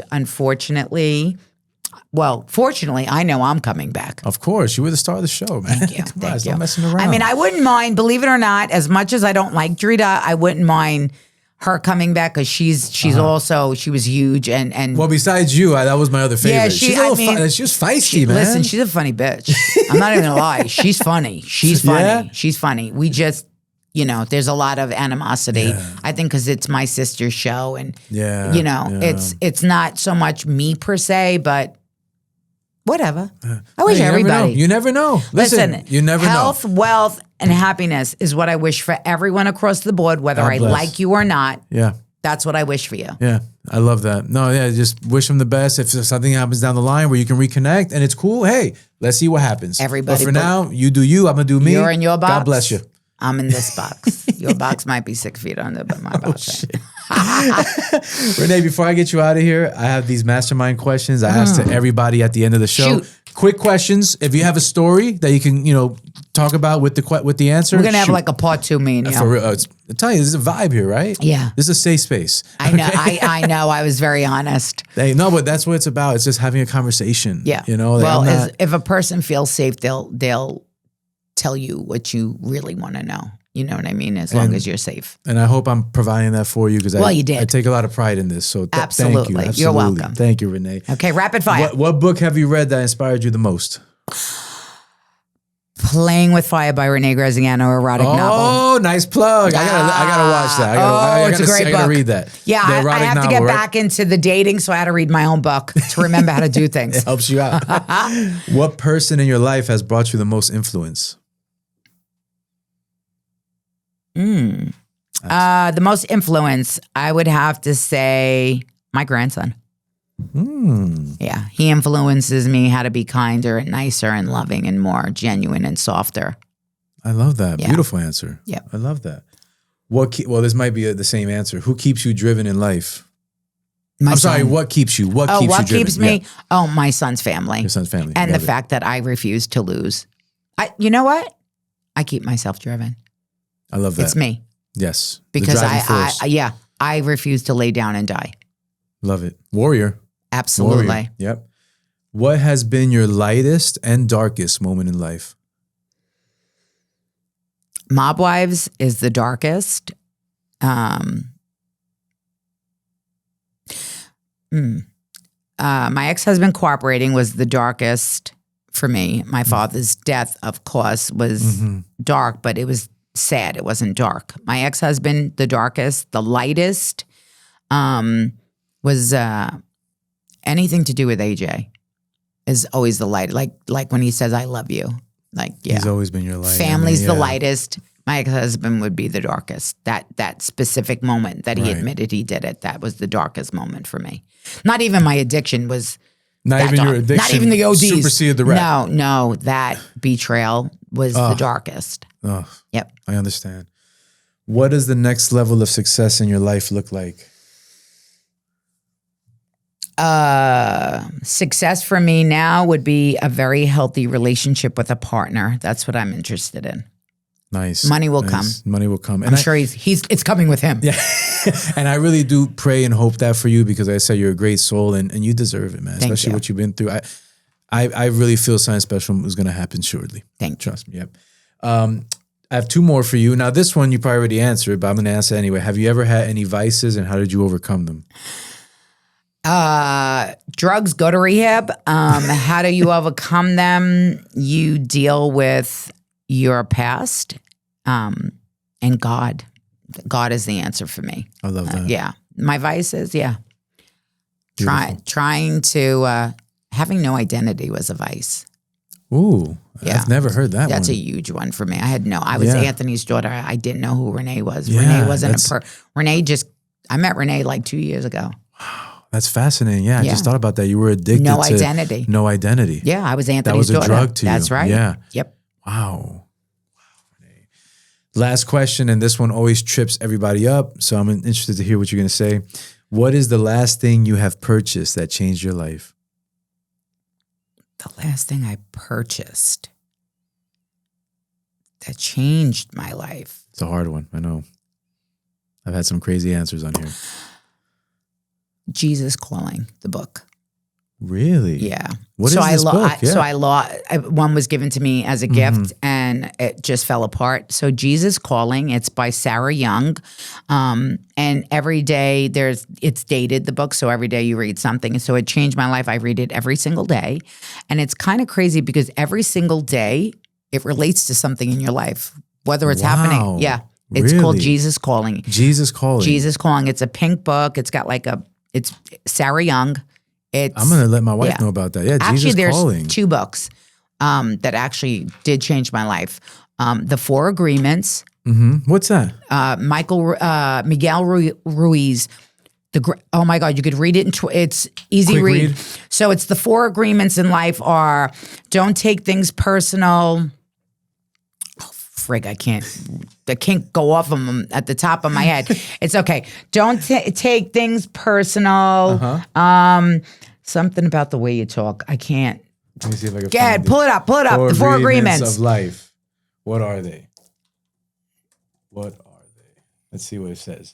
fortunately, I know I'm coming back. Of course. You were the star of the show, man. Thank you. Come on, Thank stop you. messing around. I mean, I wouldn't mind, believe it or not, as much as I don't like Drita, I wouldn't mind her coming back because she was huge and Well, besides you, that was my other favorite. Yeah, she was feisty, man. Listen, she's a funny bitch. I'm not even gonna lie. She's funny. She's funny. Yeah? She's funny. We just, there's a lot of animosity. Yeah. I think because it's my sister's show, and Yeah, it's not so much me per se, but whatever. I wish Hey, everybody. You never know. Listen, you never health, know. wealth, and happiness is what I wish for everyone across the board, whether God I bless. like you or not. Yeah. That's what I wish for you. Yeah, I love that. No, yeah, just wish them the best. If something happens down the line where you can reconnect and it's cool, hey, let's see what happens. Everybody But for put- now, you do you. I'm gonna do me. You're in your box. God bless you. I'm in this box. Your box might be 6 feet under, but my box ain't. Renee, before I get you out of here, I have these mastermind questions I ask to everybody at the end of the show. Shoot. Quick questions. If you have a story that you can, talk about with the answer, We're gonna have like a part 2, me and you. For real. I'm telling you, this is a vibe here, right? Yeah. This is a safe space. I know. I know. I was very honest. Hey, no, but that's what it's about. It's just having a conversation. Yeah. Well, if a person feels safe, they'll tell you what you really want to know. You know what I mean? As long as you're safe. And I hope I'm providing that for you because you did. I take a lot of pride in this. So Absolutely. thank you. Absolutely. You're welcome. Thank you, Renee. Okay, rapid fire. What book have you read that inspired you the most? Playing with Fire by Renee Graziano, erotic novel. Oh, nice plug. I gotta watch that. It's a great book. I gotta read that. Yeah, I have to get back into the dating, so I had to read my own book to remember how to do things. It helps you out. What person in your life has brought you the most influence? The most influence, I would have to say my grandson. Yeah, he influences me how to be kinder and nicer and loving and more genuine and softer. I love that. Yeah. Beautiful answer. Yeah. I love that. Well, this might be the same answer. Who keeps you driven in life? My I'm son. sorry, what keeps you? What keeps you driven? Keeps me? Yeah. Oh, my son's family. Your son's family. And Love the it. fact that I refuse to lose. You know what? I keep myself driven. I love that. It's me. Yes. The Because driving force. I refuse to lay down and die. Love it. Warrior. Absolutely. Warrior. Yep. What has been your lightest and darkest moment in life? Mob Wives is the darkest. My ex-husband cooperating was the darkest for me. My father's death, of course, was dark, but it was sad. It wasn't dark. My ex-husband, the darkest. The lightest was anything to do with AJ is always the light. Like when he says, I love you. Like, yeah. He's always been your light. Family's the yeah. lightest. My ex-husband would be the darkest. That specific moment that he Right. admitted he did it, that was the darkest moment for me. Not even my addiction was Not that even dark. your addiction. Not even the ODs. Superseded the rap. No, that betrayal was the darkest. Oh, Yep. I understand. What does the next level of success in your life look like? Success for me now would be a very healthy relationship with a partner. That's what I'm interested in. Nice. Money will come. Money will come. I'm sure it's coming with him. Yeah. And I really do pray and hope that for you because I said you're a great soul and you deserve it, man. Thank Especially you. what you've been through. I really feel something special is going to happen shortly. Thank you. Trust me. Yep. I have two more for you. Now, this one you probably already answered, but I'm going to answer anyway. Have you ever had any vices and how did you overcome them? Drugs, go to rehab. How do you overcome them? You deal with your past, and God. God is the answer for me. I love that. Yeah. My vices, yeah. Beautiful. Trying to, having no identity was a vice. Ooh, Yeah. I've never heard that That's one. a huge one for me. I was Yeah. Anthony's daughter. I didn't know who Renee was. Yeah, Renee wasn't that's- I met Renee like 2 years ago. That's fascinating. Yeah, I Yeah. just thought about that. You were addicted No to identity. no identity. Yeah, I was Anthony's That was a daughter. drug to you. That's right. Yeah. Yep. Wow. Renee. Last question, and this one always trips everybody up. So I'm interested to hear what you're going to say. What is the last thing you have purchased that changed your life? The last thing I purchased that changed my life. It's a hard one. I know. I've had some crazy answers on here. Jesus Calling, the book. Really? Yeah. What is this book? Yeah. So one was given to me as a gift and it just fell apart. So Jesus Calling, it's by Sarah Young. And every day it's dated, the book. So every day you read something. So it changed my life. I read it every single day. And it's kind of crazy because every single day it relates to something in your life, whether it's happening. Yeah. It's called Really? Jesus Calling. Jesus Calling. Jesus Calling. It's a pink book. It's got it's Sarah Young. I'm going to let my wife know about that. Yeah, Actually, Jesus there's Calling. 2 books that actually did change my life. The 4 Agreements. What's that? Miguel Ruiz. Oh my God, you could read it. It's easy Quick read. read. So it's the 4 agreements in life are: don't take things personal. frig, I can't go off them at the top of my head. It's okay. Don't take things personal. Something about the way you talk. I can't. Let me see if I can Go ahead, pull it up. The 4 agreements of life. What are they? Let's see what it says.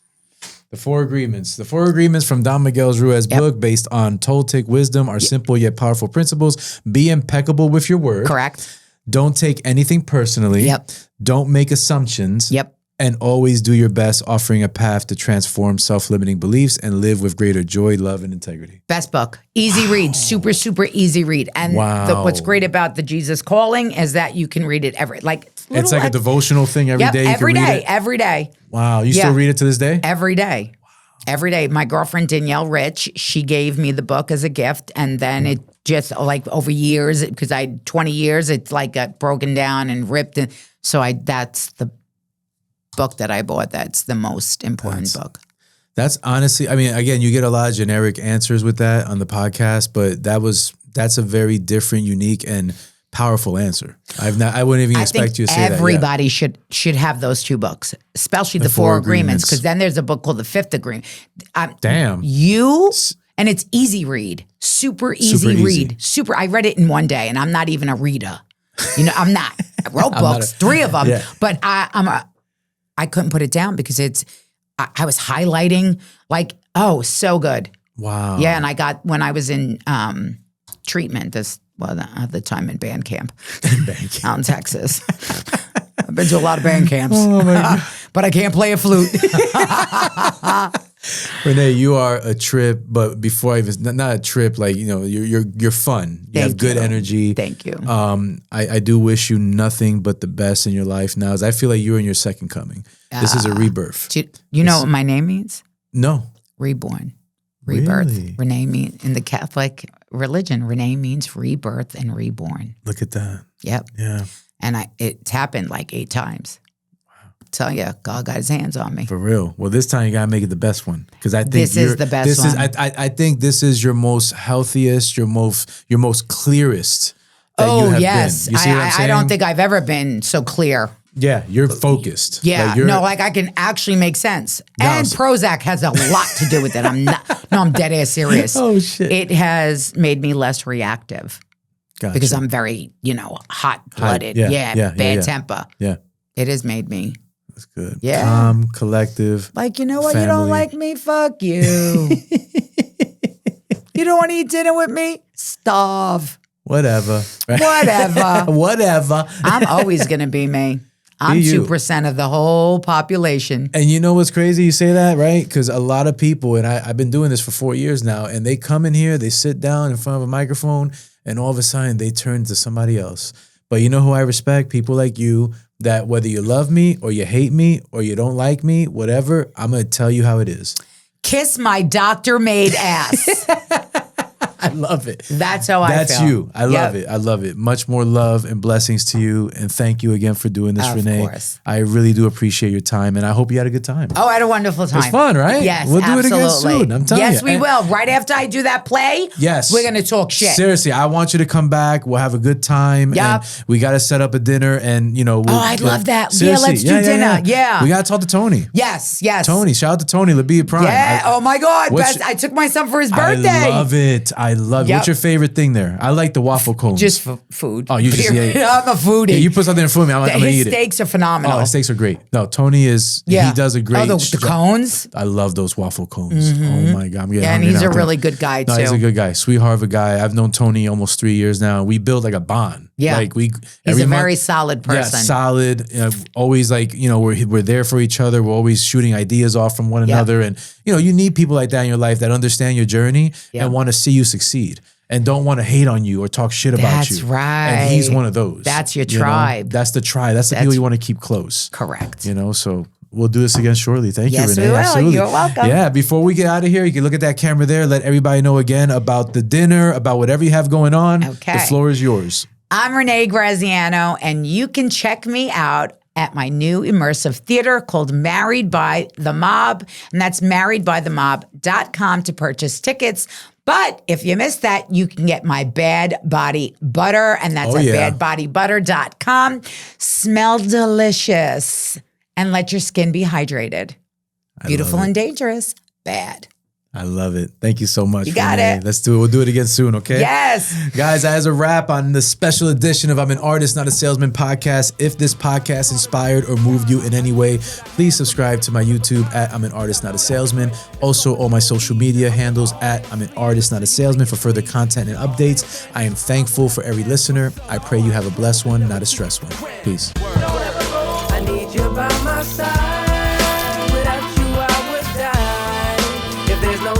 The 4 agreements. The 4 agreements from Don Miguel's Ruiz book, based on Toltec wisdom, are simple yet powerful principles. Be impeccable with your word. Correct. Don't take anything personally. Yep. Don't make assumptions. Yep. And always do your best, offering a path to transform self-limiting beliefs and live with greater joy, love, and integrity. Best book. Easy read. Super, super easy read. And what's great about the Jesus Calling is that you can read it it's like a devotional thing every day. Every day. Wow. You still read it to this day? Every day. Every day. My girlfriend, Danielle Rich, she gave me the book as a gift. And then it just over years, because 20 years, it's got broken down and ripped. And so that's the book that I bought. That's the most important book. That's honestly, I mean, again, you get a lot of generic answers with that on the podcast, but that's a very different, unique, and powerful answer. I wouldn't even expect you to say that. Everybody should have those 2 books, especially the 4 agreements, because then there's a book called the 5th Agreement. Damn. And it's easy read, super easy read. I read it in one day, and I'm not even a reader. I'm not. I wrote books, 3 of them, but I couldn't put it down because I was highlighting so good. Wow. Yeah, and I got, when I was in treatment, at the time in band camp out in Texas. I've been to a lot of band camps. Oh my God. But I can't play a flute. Renee, you are a trip, but before I even, not a trip, you're fun. You have good energy. Thank you. I do wish you nothing but the best in your life now, as I feel like you're in your second coming. This is a rebirth. You know what my name means? No. Reborn. Rebirth. Really? Renee means, in the Catholic religion, Renee means rebirth and reborn. Look at that. Yep. Yeah. And it's happened 8 times. Tell you, God got his hands on me. For real. Well, this time you gotta make it the best one, because I think this is the best one. I think this is your most healthiest, your most clearest. That you have yes. been. You see what I'm saying? I don't think I've ever been so clear. Yeah, you're focused. Yeah, I can actually make sense. And Prozac has a lot to do with it. I'm dead ass serious. Oh shit! It has made me less reactive. Gotcha. Because I'm very, hot blooded. Bad temper. Yeah, it has made me. That's good. Yeah. Calm, collective. You know what? Family. You don't like me? Fuck you. You don't want to eat dinner with me? Starve. Whatever. Whatever. I'm always going to be me. I'm 2% of the whole population. And you know what's crazy? You say that, right? Because a lot of people, and I've been doing this for 4 years now, and they come in here, they sit down in front of a microphone, and all of a sudden they turn to somebody else. But you know who I respect? People like you, that whether you love me or you hate me or you don't like me, whatever, I'm going to tell you how it is. Kiss my doctor-made ass. I love it. That's how I feel. That's you. I love it. I love it. Much more love and blessings to you. And thank you again for doing this, Renee. Of course. I really do appreciate your time. And I hope you had a good time. Oh, I had a wonderful time. It's fun, right? Yes, we'll do absolutely. it again soon. I'm telling you. Yes, we will. Right after I do that play, we're going to talk shit. Seriously, I want you to come back. We'll have a good time. Yep. And we got to set up a dinner and, I'd love that. Yeah, let's do dinner. Yeah. We got to talk to Tony. Yes. Tony. Shout out to Tony, Labia Prime. Yeah. Oh, my God. I took my son for his birthday. I love it. What's your favorite thing there? I like the waffle cones. Just for food. Oh, you just I'm a foodie. Yeah, you put something in front of me, I'm going to eat it. His steaks are phenomenal. Oh, his steaks are great. No, Tony is, he does a great job. The cones? I love those waffle cones. Oh my God. I'm getting and he's a really good guy too. No, he's a good guy. Sweetheart of a guy. I've known Tony almost 3 years now. We build a bond. Yeah. He's a very solid person. Yeah, solid. Always we're there for each other. We're always shooting ideas off from one another. And, you need people like that in your life that understand your journey and want to see you succeed. And don't want to hate on you or talk shit about you. That's right. And he's one of those. That's your tribe. That's the tribe. That's the people you want to keep close. Correct. So we'll do this again shortly. Thank you, Renee. Yes, we will. Absolutely. You're welcome. Yeah, before we get out of here, you can look at that camera there. Let everybody know again about the dinner, about whatever you have going on. Okay. The floor is yours. I'm Renee Graziano, and you can check me out at my new immersive theater called Married by the Mob, and that's marriedbythemob.com to purchase tickets. But if you missed that, you can get my Bad Body Butter, and that's at badbodybutter.com. Smell delicious and let your skin be hydrated. Beautiful and dangerous. Bad. I love it. Thank you so much. You got Renee. it. Let's do it. We'll do it again soon, okay? Yes. Guys, as a wrap on the special edition of I'm an Artist, Not a Salesman podcast, if this podcast inspired or moved you in any way, please subscribe to my YouTube at I'm an Artist, Not a Salesman. Also, all my social media handles at I'm an Artist, Not a Salesman for further content and updates. I am thankful for every listener. I pray you have a blessed one, not a stressed one. Peace. I need you by my side. Without you, I would die. If there's no